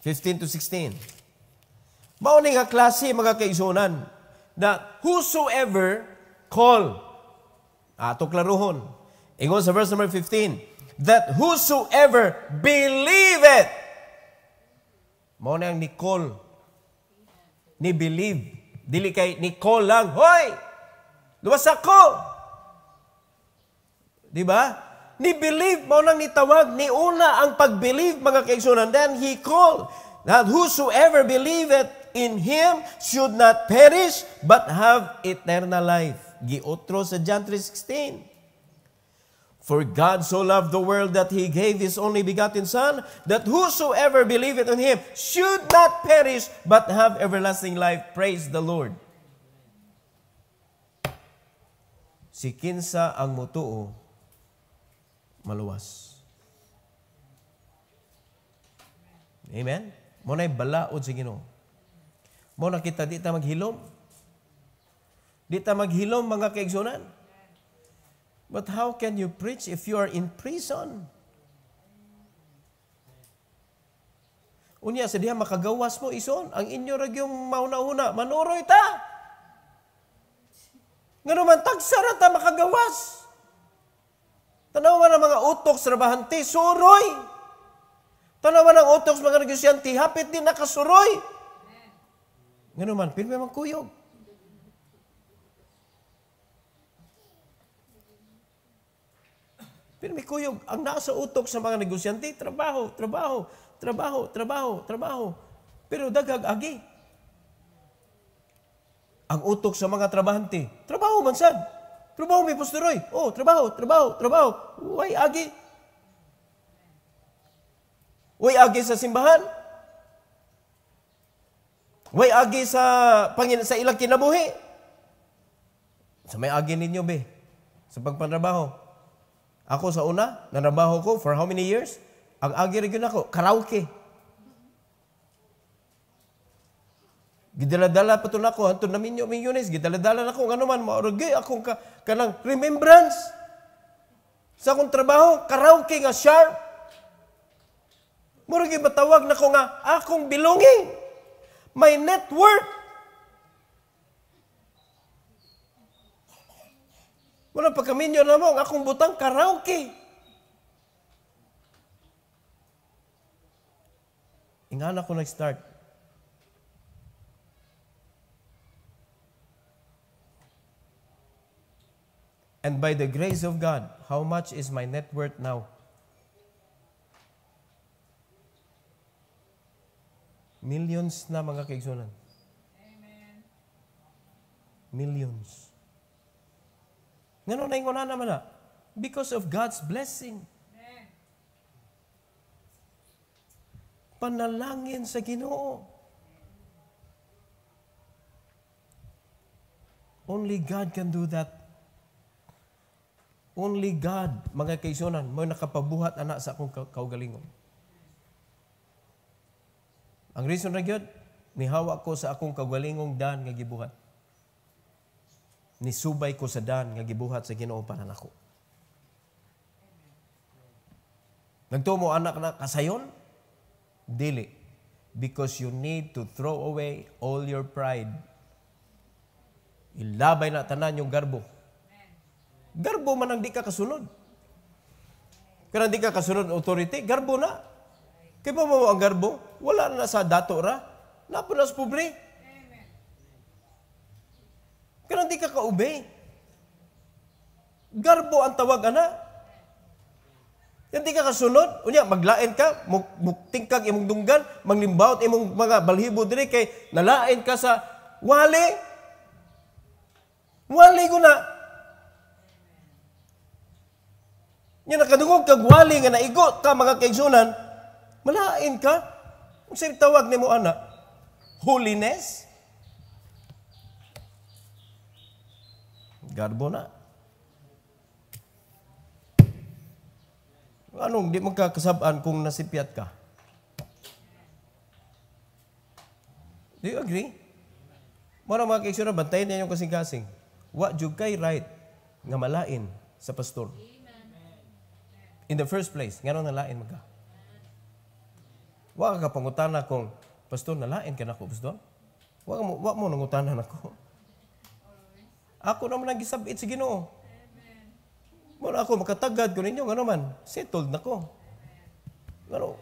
15 to 16. Mauning nga klase, mga kaigsunan, that whosoever call, ato klaruhon, ingon sa verse number 15, that whosoever believeth, mao na ang Nicole, ni believe. Dili kay Nicole lang, hoy! Luwasak ko! Di ba? Ni believe, mao nang nitawag, ni una ang pag-believe, mga kaigsunan, then He called, that whosoever believeth in Him should not perish, but have eternal life. Giotro sa John 3:16. For God so loved the world that He gave His only begotten Son, that whosoever believeth on Him should not perish, but have everlasting life. Praise the Lord. Si kinsa ang mutuo, maluwas. Amen? Muna'y balaod sa Ginoo. Muna kita, di ta maghilom. Di ta maghilom, mga kaigsunan. But how can you preach if you are in prison? Unya, sa diha makagawas mo, ison. Ang inyo ragyong mauna-una, manuroy ta. Nga naman, tagsara ta makagawas. Tanawan ang mga utok sa rabahante, suroy. Tanawan ang utok sa mga negosyante, hapit din nakasuroy. Nga naman, pilme magkuyog. Pero may kuyog, ang nasa utok sa mga negosyante, trabaho. Pero dagag agi. Ang utok sa mga trabahante, trabaho man sad. Trabaho may posteroy. Oh, trabaho. Way agi. Way agi sa simbahan. Way agi sa ilang kinabuhi. Sa may agi ninyo, be, sa pagpantrabaho. Ako sa una, nanabaho ko for how many years? Ang agi rin ako, karaoke. Gidaladala pa ito na ako, hantun na milyones, gidaladala na ako, ano man, mauragay akong kanang remembrance. Sa akong trabaho, karaoke nga sharp. Mauragay matawag na ko nga, akong belonging. My network. Wala pagkaminyo na mo, ang akong butang karaoke. Ingana ko nag-start. And by the grace of God, how much is my net worth now? Millions na, mga kaigsunan. Amen. Millions. Ngano na ingon na naman na? Because of God's blessing. Amen. Panalangin sa Ginoo. Only God can do that. Only God, mga kaigsunan, mo nakapabuhat anak sa akong kaugalingon. Ang reason na gyud, nihawa ko sa akong kaugalingong dan nga gibuhat. Nisubay ko sa dan nga gibuhat sa Ginoo para nako. Nagtumo anak na kasayon? Dili. Because you need to throw away all your pride. Ilabay na tanan yung garbo. Garbo man ang di ka kasunod. Kaya di ka kasunod authority, garbo na. Kaya pa mo ang garbo? Wala na sa dato ra. Napunas pobre. Kaya di ka ka-obey. Garbo ang tawag, ana. Hindi ka kasunod, unya maglain ka, mukting kag imong dunggan, manglimbawt imong mga balhibo diri kay nalain ka sa wali. Wali ko na. Nya nakadungog kag wali nga naigot ka mga kaigsunan, malain ka. Unsay tawag nimo ana? Holiness. Garbo na. Anong di magkakasabaan kung nasipyat ka? Do you agree? Mara mga kaigsunan, bantayin niya yung kasing-kasing. Wa jud kay right nga malain sa pastor. In the first place, nga nalain magka. Wa ka pangutana kung pastor nalain ka nako pastor? Wa mo nangutana nako. Ako naman nagisabit sa Ginoo. Muna ako makatagad ko ninyo, nga naman, settled na ko. Ano,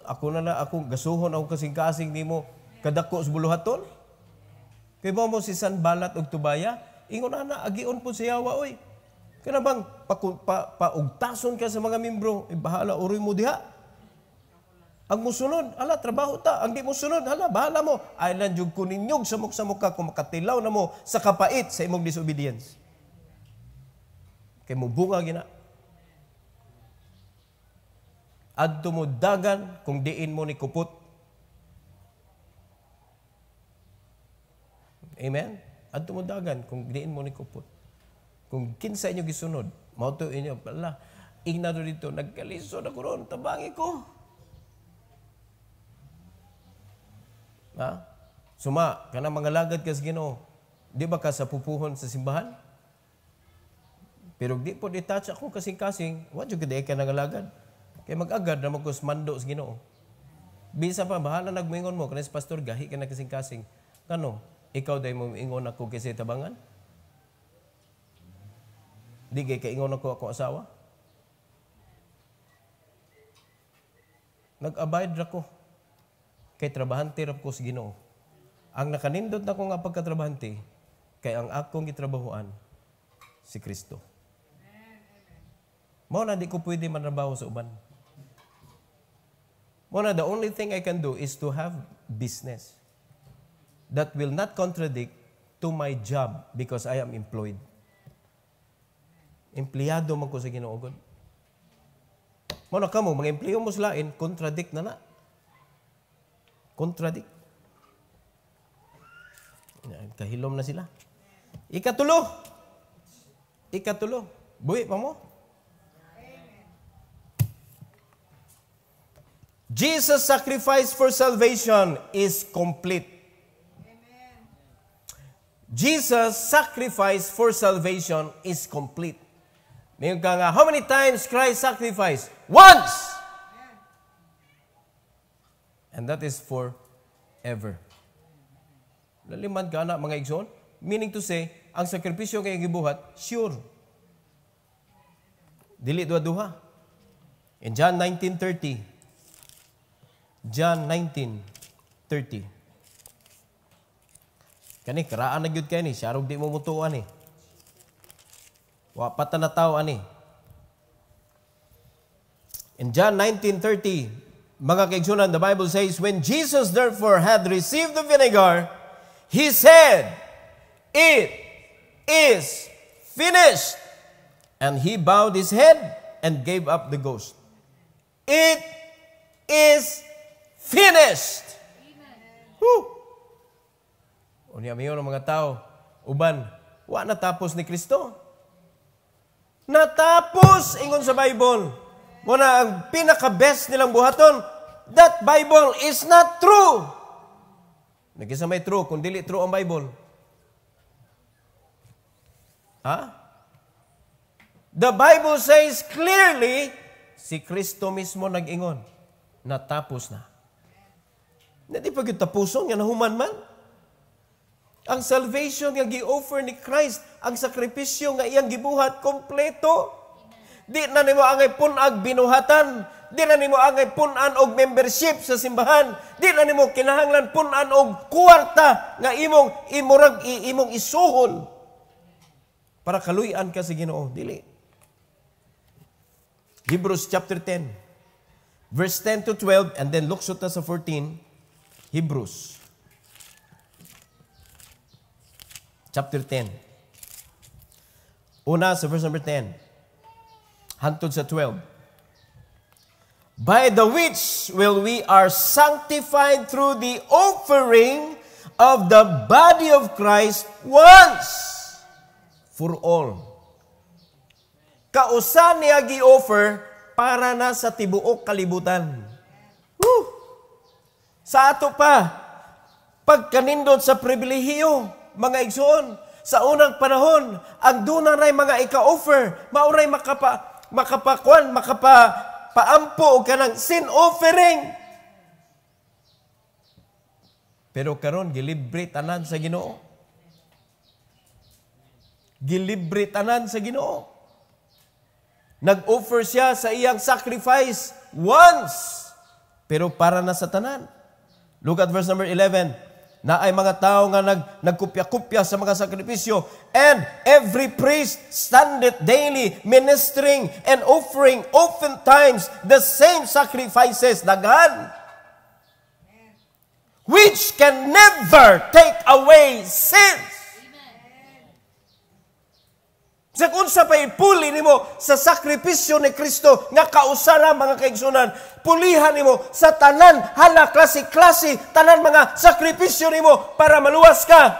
ako gasuhon ako kasing-kasing nimo kadako sa buluhaton. Kaya mo si Sanbalat og Tubaya, ingon na, agion po si Yawa, oy. Kaya bang, paugtason ka sa mga membro, bahala, uroy mo diha. Ang musunod, ala, trabaho ta. Ang di musunod, ala, bahala mo. Ailan yung kuninyog samok-samok ka kung makatilaw na mo sa kapait sa imong disobedience. Kay mo bunga gina. Adto mo dagan kung diin mo ni kupot. Amen? Adto mo dagan kung diin mo ni kupot. Kung kinsa inyo gisunod, mauto inyo, pala, ignado dito, nagkalisod ako ron, tabangi ko. Ha? Suma, kanang mga lagad ka sa Ginoo, di ba ka sa pupuhon sa simbahan? Pero di po detach akong kasing-kasing, wa jud gid ka nangalagad. Kay mag-agad na magkus mando sa Ginoo. Bisa pa bahala nagmoingon mo kanis pastor gahi ka na kasing-kasing. Kano? Ikaw day mo ingon ako kasi tabangan? Di kay ingon ako asawa? Nag-abide ra ko. Kay trabahante ra ko sa Ginoo. Ang nakanindot na ko nga pagkatrabahante kay ang akong gitrabahoan si Kristo. Mao na di ko pwede manrabaho sa uban. Mao na the only thing I can do is to have business that will not contradict to my job because I am employed. Empleyado man ko sa Ginoo God. Mao na kamo mga empleyo mo selain contradict na. Contradict. Kahilom na sila. Ikatulo. Buhi pa mo. Jesus' sacrifice for salvation is complete. Amen. Jesus' sacrifice for salvation is complete. Ngayon ka nga, how many times Christ sacrificed? Once! And that is forever. Lalimad ka na, mga igsoon. Meaning to say, ang sakripisyo kayong gibuhat, sure. Dili duha-duha. In John 19:30, John 19:30. Kani, karaan na gyud kay ni. Siya rog di mo mutuan ni. Wapat na tao ani. In John 19:30, mga kaigsunan, the Bible says, when Jesus therefore had received the vinegar, he said, "It is finished." And he bowed his head and gave up the ghost. It is finished. Woo! Unya mayon ang mga tao, uban, wa natapos ni Kristo. Natapos ingon sa Bible. Muna ang pinaka-best nilang buhaton, that Bible is not true. Nagkisa may true, kung dili true ang Bible. Ha? The Bible says clearly, si Kristo mismo nag-ingon, natapos na. Hindi pa yung tapusong, yan nahuman man. Ang salvation nga gi-offer ni Christ, ang sakripisyo nga iyang gibuhat, kompleto. Di na nimo angay punag binuhatan, di na nimo angay punan og membership sa simbahan, di na nimo kinahanglan punan og kwarta nga imong isuhon. para kaluyan ka sa Ginoo. Dili. Hebrews chapter 10, verse 10 to 12, and then look sa 14, Hebrews chapter 10. Una sa verse number 10, hangtod sa 12. By the which will we are sanctified through the offering of the body of Christ once for all. Kausa niya gi-offer para na sa tibuok kalibutan. Woo! Sa ato pa, pagkanindot sa pribilehiyo, mga igsoon, sa unang panahon, ang dunay mga ika-offer, mauray makapaampo o kanang sin offering. Pero karon gilibre tanan sa Ginoo. Gilibre tanan sa Ginoo. Nag-offer siya sa iyang sacrifice once, pero para na sa tanan. Look at verse number 11. Na ay mga tao nga nagkupya-kupya sa mga sakripisyo, and every priest standeth daily ministering and offering oftentimes the same sacrifices, daghan, which can never take away sins. Sa unsa pa ipuli nimo sa sakripisyo ni Kristo nga kausara, mga kaigsunan, pulihan nimo sa tanan hala klase-klase, tanan mga sakripisyo nimo para maluwas ka.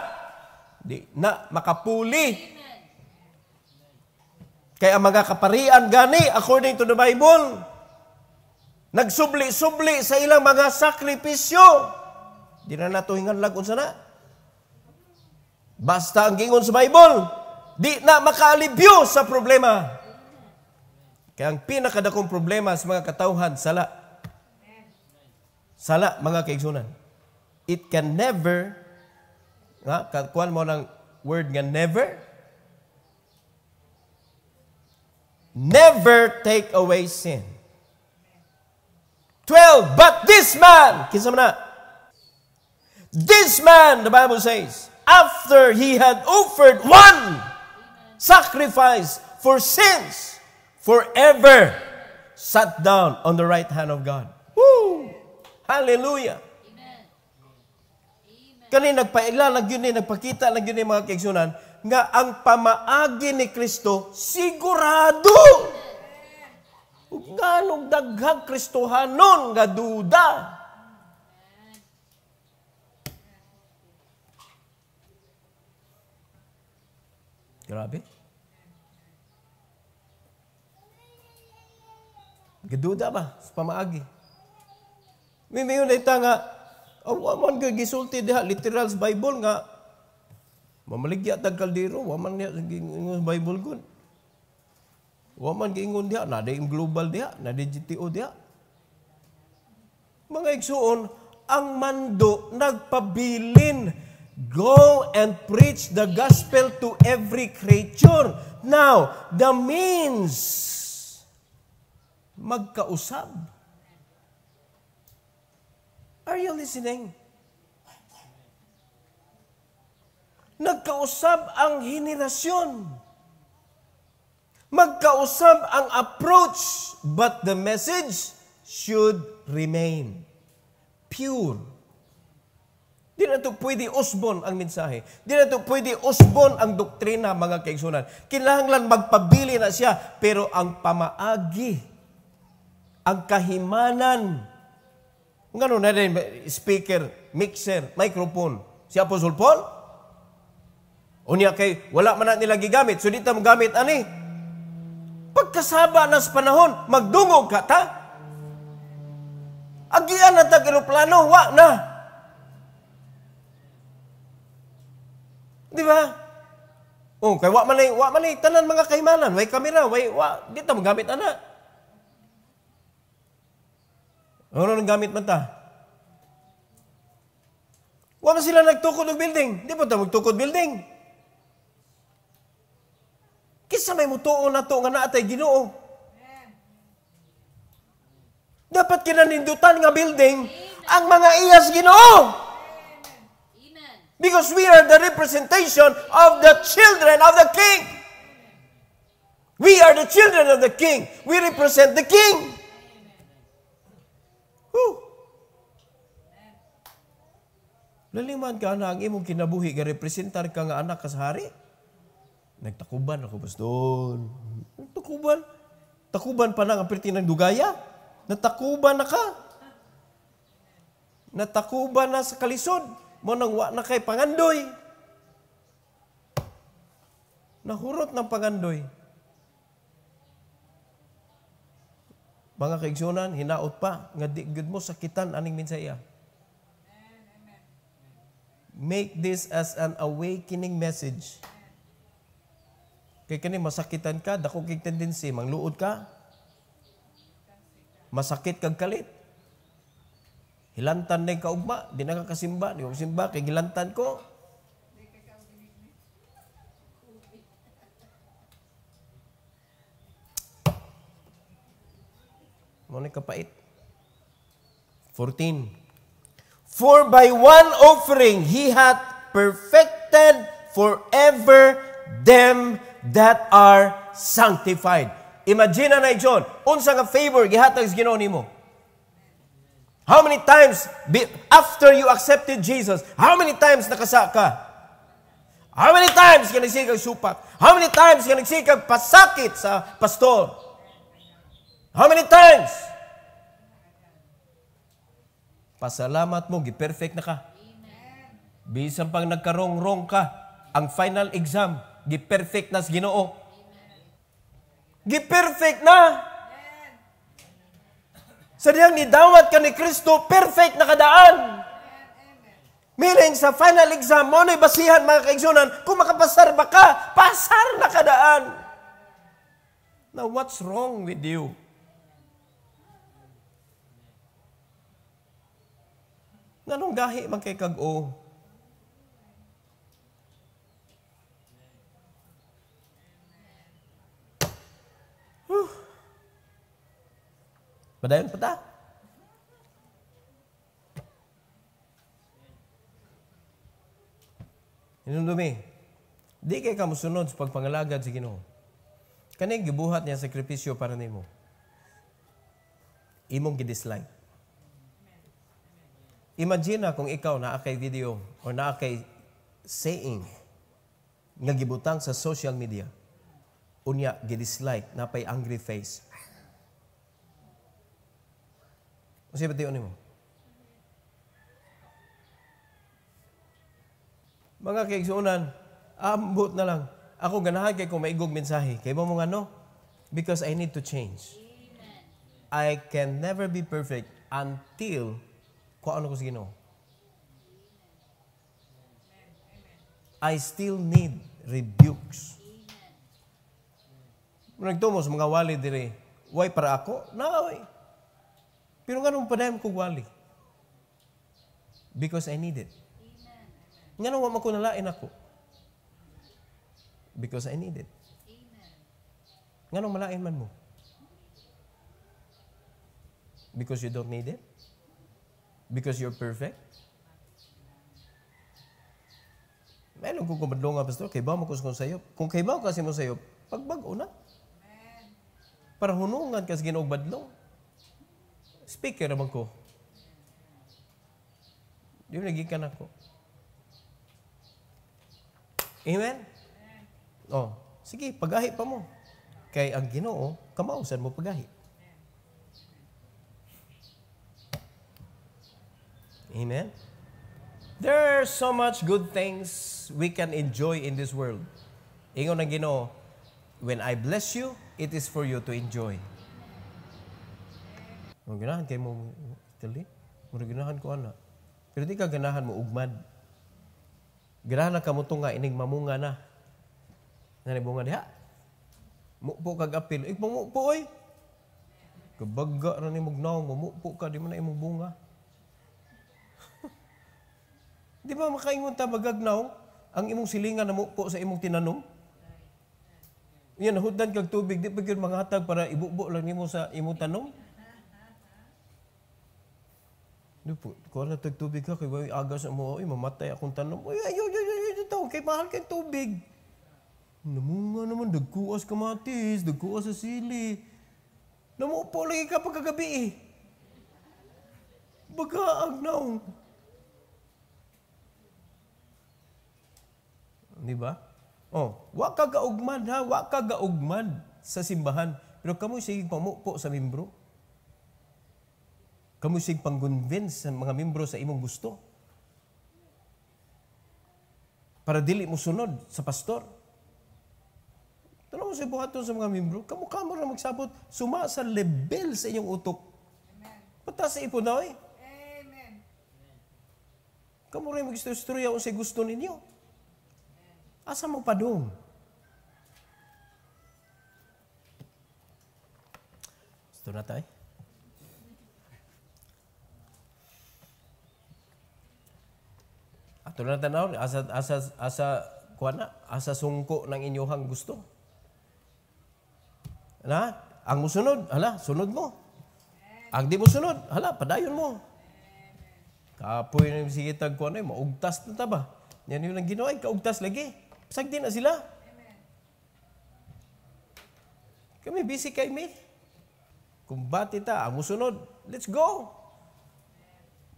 Di na makapuli. Kaya ang mga kaparian gani, according to the Bible, nagsubli-subli sa ilang mga sakripisyo. Di na nato hinganlag unsa na. Basta ang gingon sa Bible, di na makaalibyo sa problema. Kaya ang pinakadakong problema sa mga katawhan, sala. Sala, mga kaigsunan. It can never, kuhan mo ng word nga never, never take away sin. 12, but this man, kinsa man na? This man, the Bible says, after he had offered one sacrifice for sins, forever sat down on the right hand of God. Woo! Hallelujah! Amen. Kani nagpaigla lang yun, nagpakita lang yun mga kaigsunan, nga ang pamaagi ni Kristo sigurado. Ganong daghang Kristohanon nga duda. Grabe. Gaduda ba sa pamaagi? May mayon na ita nga, waman ka gisulti diha, literal sa Bible nga, mamaligya tag kaldero, waman niya sa Bible gun. Waman giingon diha, na yung global diha, na GTO diha. Mga igsuon, ang mando nagpabilin, go and preach the gospel to every creature. Now, the means, magkausab. Are you listening? Nagkausab ang henerasyon. Magkausab ang approach, but the message should remain pure. Di na ito pwede usbon ang mensahe. Di na ito pwede usbon ang doktrina, mga kaigsunan. Kinahanglan magpabili na siya, pero ang pamaagi, ang kahimanan, ngano na rin, speaker, mixer, microphone, si Apostol Paul, unya kay, wala man na nila gigamit, so di ta mo gamit, ani? Pagkasaba na sa panahon, magdungog ka ta? Agian na tag-aeroplano, wa na. Di ba? Oh, kay wa man tanan mga kahimanan, way kamera, di ta magamit ana. Ano nang gamit man ta? Wa man sila nagtukod ng building, di pa ta magtukod building. Kisa may mutuo na to nga naatay Ginoo. Dapat kinanindutan nga building ang mga iyas Ginoo. Because we are the representation of the children of the King. We are the children of the King. We represent the King. Whew. Laliman ka na ang imong kinabuhi, ga-representar ka nga anak ka sa hari. Nagtakuban ako, pastor. Nagtakuban. Takuban pa na ang perti ng dugaya. Natakuban na ka. Natakuban na sa kalisod. Mo nang wa na kay pangandoy. Nahurot ng pangandoy. Mga kaigsunan, hinaot pa. Nga di gud mo sakitan aning minsaya. Make this as an awakening message. Kaya kani masakitan ka, dako kay tendency, mangluod ka. Masakit kag kalit. Hilantan na yung kaugma, di na ka kasimba, di ko kasimba, kay hilantan ko. Ano kapait? 14. For by one offering he hath perfected forever them that are sanctified. Imagine na John, unsa nga favor gihatag sa Ginoo nimo? How many times after you accepted Jesus, how many times nakasa ka? How many times ka nagsikag supak? How many times ka nagsikag pasakit sa pastor? How many times? Pasalamat mo, gi-perfect na ka. Bisan pang nagkarong-rong ka, ang final exam, gi-perfect na sa Ginoo. Gi-perfect na. Sa diyang nidawat ka ni Kristo, perfect na kadaan. Meaning sa final exam, mo na'y basihan mga kaigsunan, kung makapasar ba ka, pasar na kadaan. Now, what's wrong with you? Nanong gahi man kay kag-o? Padayon pa ta? Inundumi, di kay ka musunod sa pagpangalagad sa Ginoo. Kani gibuhat niya sakripisyo para nimo. Imong gidislike. Imagine na kung ikaw naa kay video or naa kay saying nga gibutang sa social media. Unya gidislike, napay angry face. Kasi ba tiyon mo? Mga kaigsunan, ambot na lang. Ako ganahan kay kung maigog mensahe. Kaya mo mga no? Because I need to change. I can never be perfect until kung ano ko sa Ginoo. I still need rebukes. Nagtumos mga wali dire, why para ako? Naway. Pero nga nung padayon ko wali. Because I need it. Nga nung wama ko nalain ako. Because I need it. Nga nung malain man mo. Because you don't need it. Because you're perfect. Meron kong kumadlo nga, pastor, kay ba mo ko sayop? Kung kay ba kasi mo sayop, pagbago na. Para hunungan kasi ginogbadlong. Speaker naman ko. Di mo nagikan ako. Amen? Oh, sige, pagahi pa mo. Kay ang Ginoo, kamausan mo pagahi. Amen? There are so much good things we can enjoy in this world. Ingon ang Ginoo, when I bless you, it is for you to enjoy. Muna ganahan kayo mo, Italy? Muna ganahan ko, anak. Pero di ka ganahan mo, ugmad. Ganahan na ka mo nga, inig mamunga na. Nanibunga diha. Mukpo kag apil. Mukpo, oy. Kabaga na ni mugnaw mo, mukpo ka, di mo na imong bunga. Di ba makaingon ta bagagnaw ang imong silingan na mukpo sa imong tinanom? Yan, hudan kag tubig, di pa gyud manghatag para ibubo lang nimo sa imong tanom? Di po, kung na tubig ka, kay agas mo, mamatay akong tanom. Uy, taon, kay mahal kay tubig. Namunga naman, dagkuas kamatis, dagkuas sa sili. Namupo lagi ka pagkagabi eh. Bagaag naong. Di ba? Oh, wa ka gaugmad ha, wa ka gaugmad sa simbahan. Pero kamu sige pamupo sa membro. Kamu sige pang-convince sa mga membro sa imong gusto. Para dili mo sunod sa pastor. Tanong mo sa buhaton sa mga membro, kamu na magsabot, suma sa level sa inyong utok. Patas sa ipon na eh. Amen. Kamu rin mag-istorya kung sa gusto ninyo. Asa mo padung? Gusto na tayo? Ato na tanaw, asa sungko ng inyong gusto. Na, ang musunod, hala, sunod mo. Ang di mo sunod, hala, padayon mo. Kapoy na sige tag kuan ay maugtas na ta ba? Yan yung ginawa, kaugtas lagi. Sagdi na sila. Kami busy kay me. Kung bati ta, ang musunod, let's go.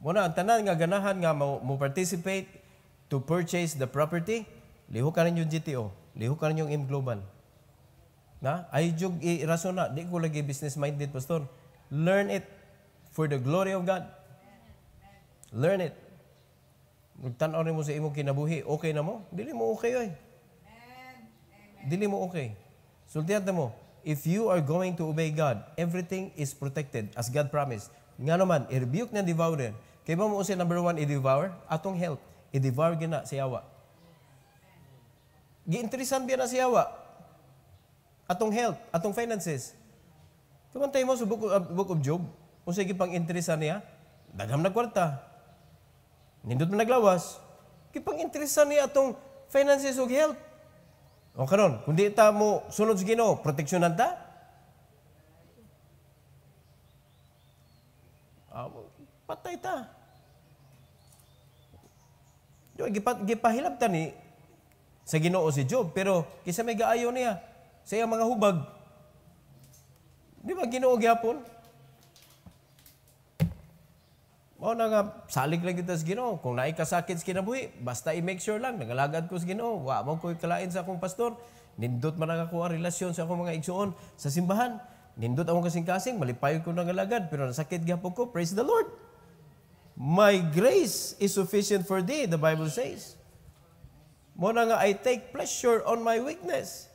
Muna, ang tanan nga ganahan nga mo participate to purchase the property, liho ka rin yung GTO, liho ka rin yung M Global. Na? Ay jug irason na, di ko lagi business-minded, pastor. Learn it for the glory of God. Learn it. Magtanaw rin mo sa imong kinabuhi, okay na mo? Dili mo okay, oy. Dili mo okay. Sultihan mo, if you are going to obey God, everything is protected as God promised. Nga naman, i-rebuke na devourer. Kaya ba mo usay number 1, i-devour? Atong health. I-devour gina si Yawa. Gi-interesan biya na si Yawa. Atong health, atong finances. Kumantay mo sa book of Job, kung sige pang interesan niya, dagham na kwarta. Nindot mo naglawas. Kipang interesan niya atong finances ug health. O karon, kung di ta mo sunod sa Ginoo, proteksyonan ta? Patay ta. Gipahilab ta ni sa Ginoo si Job, pero kisa may gaayo niya sa iyang mga hubag. Di ba Ginoo gyapon? Mao na nga salig lang kita sa Ginoo. Kung naay kasakit sa kinabuhi, basta i-make sure lang nagalagad ko sa Ginoo. Wa mo ko'y kalain sa akong pastor. Nindot man ako ang relasyon sa akong mga igsuon sa simbahan. Nindot akong kasing-kasing, malipayon ko nagalagad, pero nasakit gyapon ko. Praise the Lord. My grace is sufficient for thee, the Bible says. Mo na nga, I take pleasure on my weakness.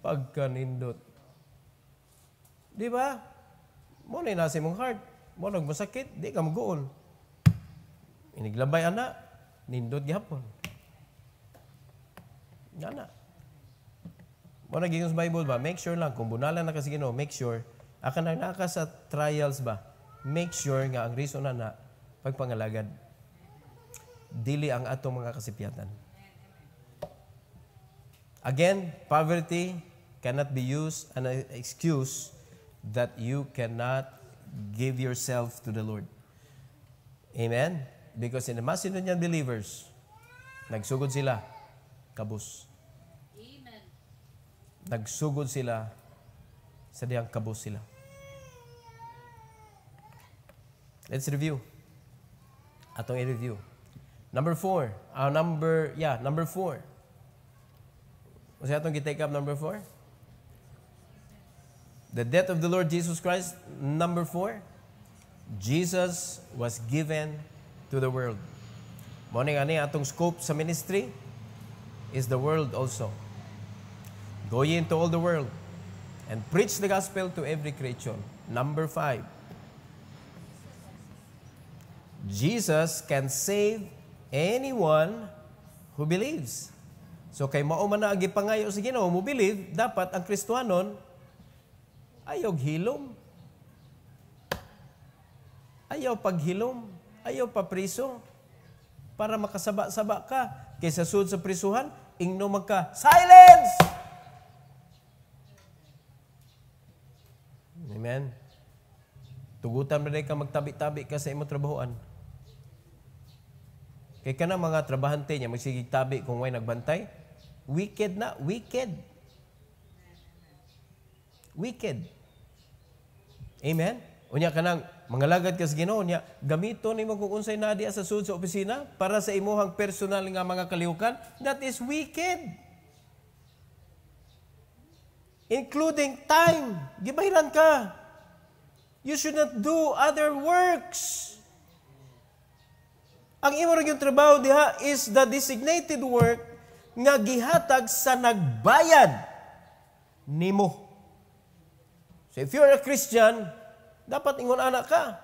Pagkanindot. Di ba? Mo na nasa mong heart. Mo nagmasakit, di ka mag-uol. Iniglabay ana, nindot gihapon. Nga na. Mo naging sa Bible ba? Make sure lang, kung bunalan na kasi Ginoo, make sure, akan na naka sa trials ba? Make sure nga ang reason na pagpangalagad. Dili ang atong mga kasipyatan. Again, poverty cannot be used as an excuse that you cannot give yourself to the Lord. Amen? Because in the Macedonian believers, nagsugod sila, kabus. Amen. Nagsugod sila, sa diyang kabus sila. Let's review. Atong i-review. Number 4. Number 4. Kasi atong gi-take up number 4. The death of the Lord Jesus Christ. Number 4. Jesus was given to the world. Mao ni atong scope sa ministry is the world also. Go ye into all the world and preach the gospel to every creature. Number 5. Jesus can save anyone who believes. So kay mao man na gipangayo sa Ginoo mo believe, dapat ang Kristohanon ayaw hilom. Ayaw paghilom, ayaw papriso para makasaba-saba ka. Kaysa sud sa prisuhan, ingno magka silence. Amen. Tugutan mo ka magtabi-tabi ka sa imong trabahoan. Kay kana mga trabahante niya magsigig tabi kung way nagbantay, Wicked na, wicked. Wicked. Amen? Unya ka nang mangalagad ka sa Ginoo niya, gamito nimo kung unsay naa diha sa sud sa opisina para sa imuhang personal nga mga kalihukan, that is wicked. Including time. Gibahiran ka. You should not do other works. Ang imo ring trabaho diha is the designated work nga gihatag sa nagbayad nimo. So if you're a Christian, dapat ingon anak ka.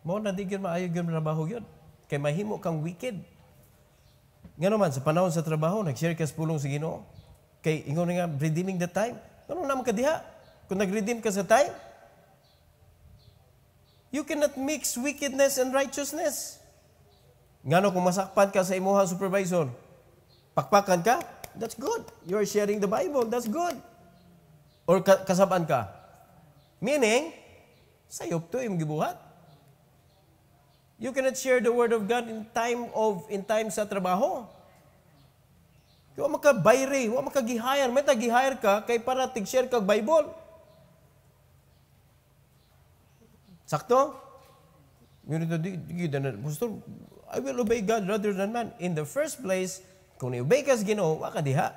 Mao na di gyud maayo gyud trabaho gyud. Kay mahimo kang wicked. Ngano man sa panahon sa trabaho, nag-share ka sa pulong sa Ginoo. Kay ingon nga redeeming the time. Ngano naman ka diha? Kung nag-redeem ka sa time, you cannot mix wickedness and righteousness. Ngano kung masakpan ka sa imuha supervisor, pakpakan ka, that's good. You're sharing the Bible, that's good. Or kasaban ka. Meaning, sayop to yung gibuhat. You cannot share the word of God in time sa trabaho. Wa maka-bayre, wa maka-gihire, may tag-gihire ka kay para tig-share kag Bible. Sakto? Pastor, I will obey God rather than man. In the first place, kung ni-obey ka sa Ginoo, wa ka diha.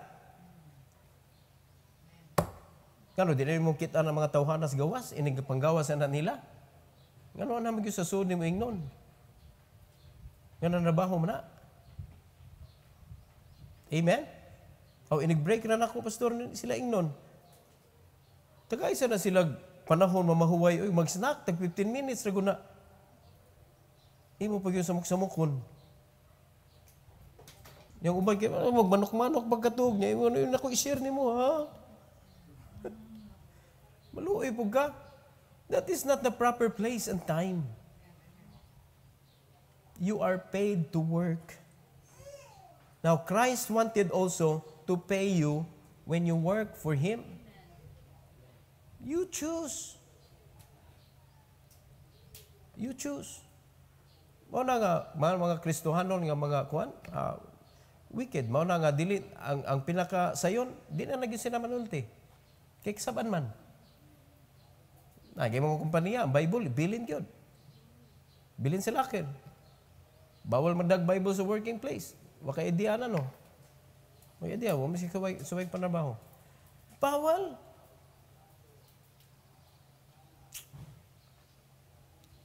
Kano, di na mo kita ng mga tawhanas gawas, inig panggawas na nila. Ngano naman yung sa sud ni mo ingnon. Ngano nabaho mo na. Amen? O inig-break na nako, pastor, sila ingnon. Tagaisa na sila panahon mamahuway, oy mag-snack, tag 15 minutes, rago na. Imo pag yung samok-samokon. Yung ubay, magmanok-manok pagkatug niya, yun ako i-share ni mo, ha? Maluoy po ka. That is not the proper place and time. You are paid to work. Now, Christ wanted also to pay you when you work for Him. You choose. You choose. Mao na nga, mga Kristohanon nga mga kuan, wicked. Mao na nga, dili, ang pinaka sayon, di na naging sila manulti. Kaya kasaban man. Nagay mga kumpanya, ang Bible, bilin yun. Bilin sila akin. Bawal magdag Bible sa working place. Waka idea na, no? May idea, wala masik suway panabaho. Bawal.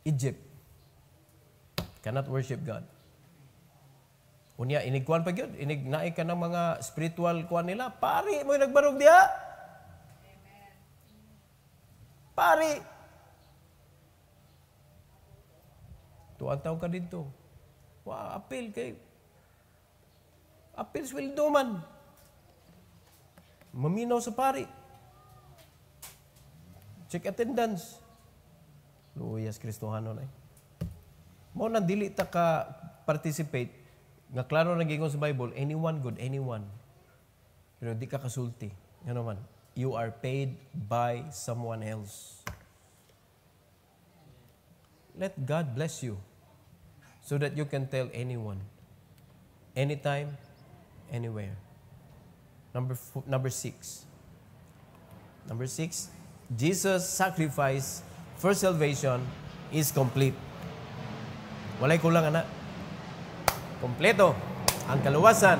Egypt cannot worship God. Unya, inigkuan pa yun. Inignaay ka ng mga spiritual kuan nila. Pari mo yung nagbarog diha. Pari. Tuan taon ka dito. Apil kay. Apil sweldo man. Maminaw sa pari. Check attendance. Luyas Kristohanon ay. Mo nang dili ta ka participate nga klaro nang gingon sa Bible, anyone good, anyone. Pero di ka kasulti. Ano man? You are paid by someone else. Let God bless you so that you can tell anyone, anytime, anywhere. Number 6. Number 6, Jesus' sacrifice for salvation is complete. Walay kulang, anak. Kompleto ang kaluwasan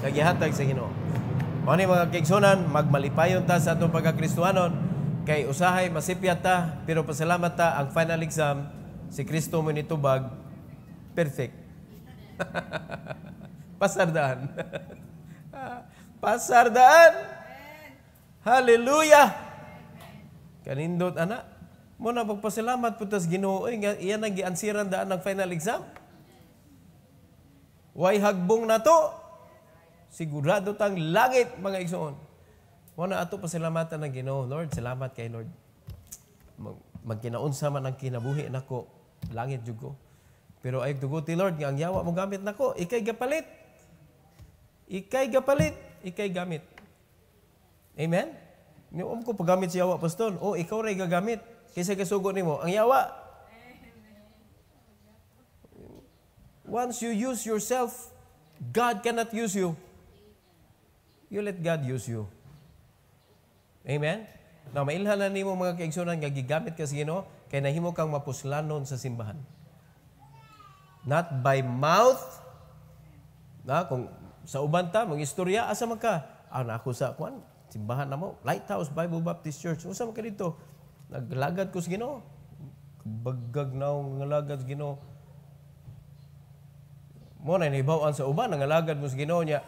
kagihatag sa Ginoo. Mao ni mga kaigsunan, magmalipayon ta sa atong pagkakristohanon kay usahay masipyat ta pero pasalamat ta ang final exam si Kristo mo nitubag perfect. Pasardaan. Pasardaan. Hallelujah. Kanindot anak. Mo na magpasalamat po tas Ginoo nga iyan ang giansiran daan ng final exam. Way hagbong na to. Sigurado tang langit, mga igsoon. Mo na ato pasalamatan ng Ginoo. Lord, salamat kay Lord. Magkinaunsa man ang kinabuhi nako, langit jud ko. Pero ay tuguti Lord nga ang yawa mo gamit nako, ikay gapalit. Ikay gapalit, ikay gamit. Amen. Niom ko pagamit si yawa pastor. O ikaw ray gagamit. Kaysa kasugo nimo ang yawa. Once you use yourself, God cannot use you. you let God use you. Amen? Now, mailhanan nimo mga kaigsunan nga gigamit ka sa Ginoo kay nahimo kang mapuslanon sa simbahan. Not by mouth. Kung sa uban ta, mga istorya, asa man ka? Ako sa simbahan na mo, Lighthouse Bible Baptist Church. Unsa man ka dito? Naglagad ko sa Ginoo. Bagag na akong ngalagad sa Ginoo. Mo na nahibawan sa uban, nangalagad mo sa Ginoo niya.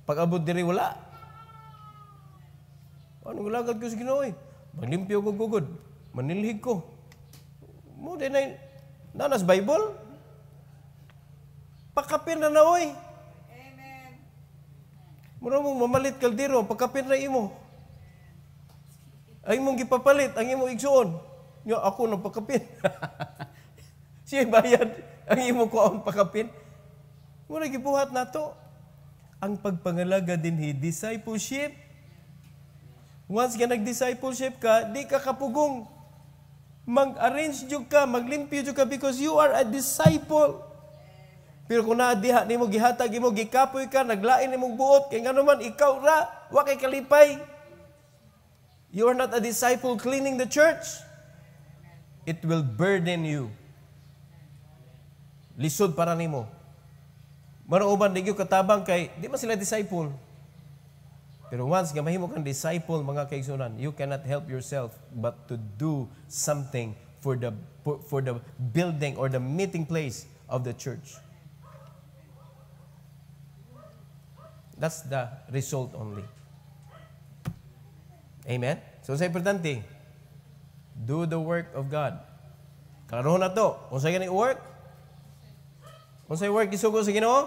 Pag-abot diri wala. Anong ngalagad ko sa Ginoo eh? Maglimpyo ko gugod. Manilhig ko. Mo din na nanas Bible. Pakapin na na oy. Amen. Mura mong mamalit kaldero, pakapin na imo. Ang imong gipapalit, ang imong igsuon. Nga ako nang pakapin. Siya bayad, ang imong ko ang pakapin. Mura gibuhat na to. Ang pagpangalaga dinhi, discipleship. Once ka nag-discipleship ka, di ka kapugong. Mag-arrange jud ka, maglimpyo jud ka because you are a disciple. Pero kung naadiha nimo gihatag imo gikapoy ka, naglain nimong buot kay ngano man ikaw ra wa kay kalipay. You are not a disciple cleaning the church. It will burden you. Lisod para nimo. Manuuban di gyud katabang kay di man sila disciple. Pero once nga mahimo kang disciple mga kaigsunan, you cannot help yourself but to do something for the building or the meeting place of the church. That's the result only. Amen? So, sa importante, do the work of God. Klaro na to. Kung sa'yo work? Kung sa'yo work, isugo sa Ginoo?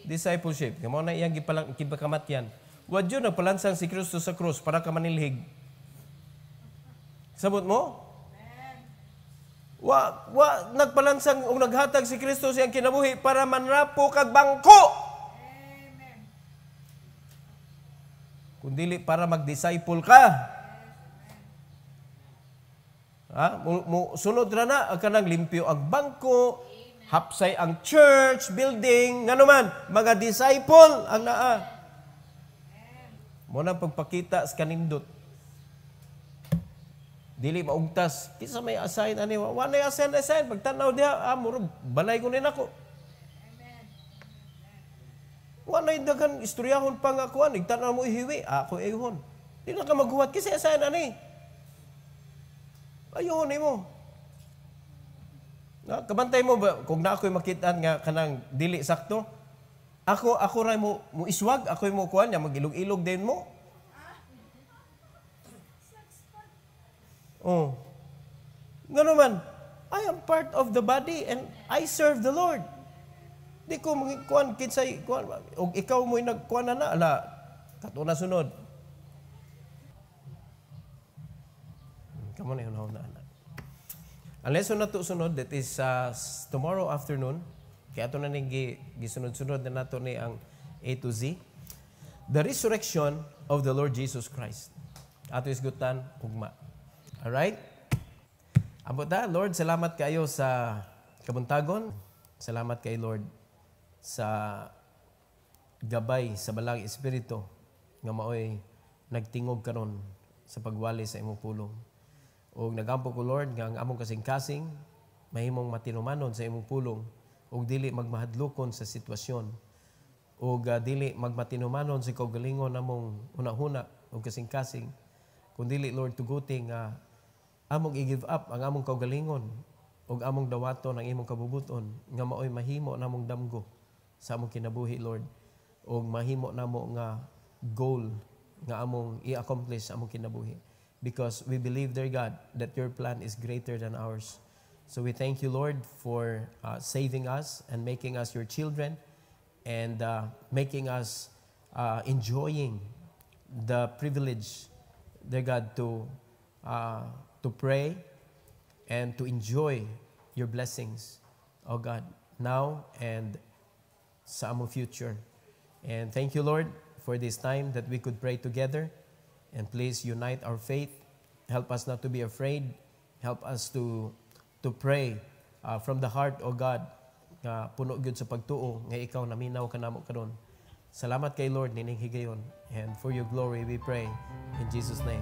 Discipleship. Kamo na iyang gipakamat yan. Wad yun, nagpalansang si Kristo sa krus para ka manilhig. Sabot mo? Nagpalansang o naghatag si Kristo siyang kinabuhi para manrapo kag bangko. Kundili para mag-disciple ka. Sunod na kanang limpyo ang bangko, hapsay ang church, building, nga naman, mga disciple ang naa. Muna pagpakita sa kanindot. Dili maugtas. Kisa may assign, wala assign. Pagtanaw diha, muro, balay ko rin ako. Wala yung dagan istoryahon pa nga kuhan. Nagtanaw mo ihiwi. Ako ihon. Di na ka maghuwat. Kasi asayan Ayun mo. Kabantay mo ba? Kung na ako'y makitaan nga kanang dili sakto, ako rin mo iswag. Ako'y mo kuhan niya. Mag-ilog-ilog din mo. Oh. Nga naman, I am part of the body and I serve the Lord. Di ko kuan kinsay kuan og ikaw mo'y nagkuan na ala kato na sunod. Kamo na yun na. Ang lesson na to sunod that is tomorrow afternoon. Kaya ato na ning gisunod-sunod na nato ni ang A to Z. The resurrection of the Lord Jesus Christ. Ato isgutan ugma. All right? Amo ta, Lord, salamat kayo sa kabuntagon. Salamat kay Lord sa gabay sa balang espiritu nga maoy nagtingog karon sa pagwali sa imong pulong. Og nagampo ko Lord nga ang among kasing-kasing mahimong matinumanon sa imong pulong og dili magmahadlokon sa sitwasyon og dili magmatinumanon sa kaugalingon namong una-una og kasing-kasing kun dili Lord tuguti nga among i-give up ang among kaugalingon og among dawaton ang imong kabubuton nga maoy mahimo namong damgo sa among kinabuhi, Lord. O mahimo namo nga goal nga among i-accomplish sa among kinabuhi. Because we believe, dear God, that your plan is greater than ours. So we thank you, Lord, for saving us and making us your children and making us enjoying the privilege, dear God, to pray and to enjoy your blessings, oh God, now and sa among future. And thank you, Lord, for this time that we could pray together. And please unite our faith. Help us not to be afraid. Help us to pray from the heart, O God, nga puno gyud sa pagtuo nga ikaw naminaw kanamo karon Salamat kay Lord nining higayon. And for your glory we pray in Jesus' name.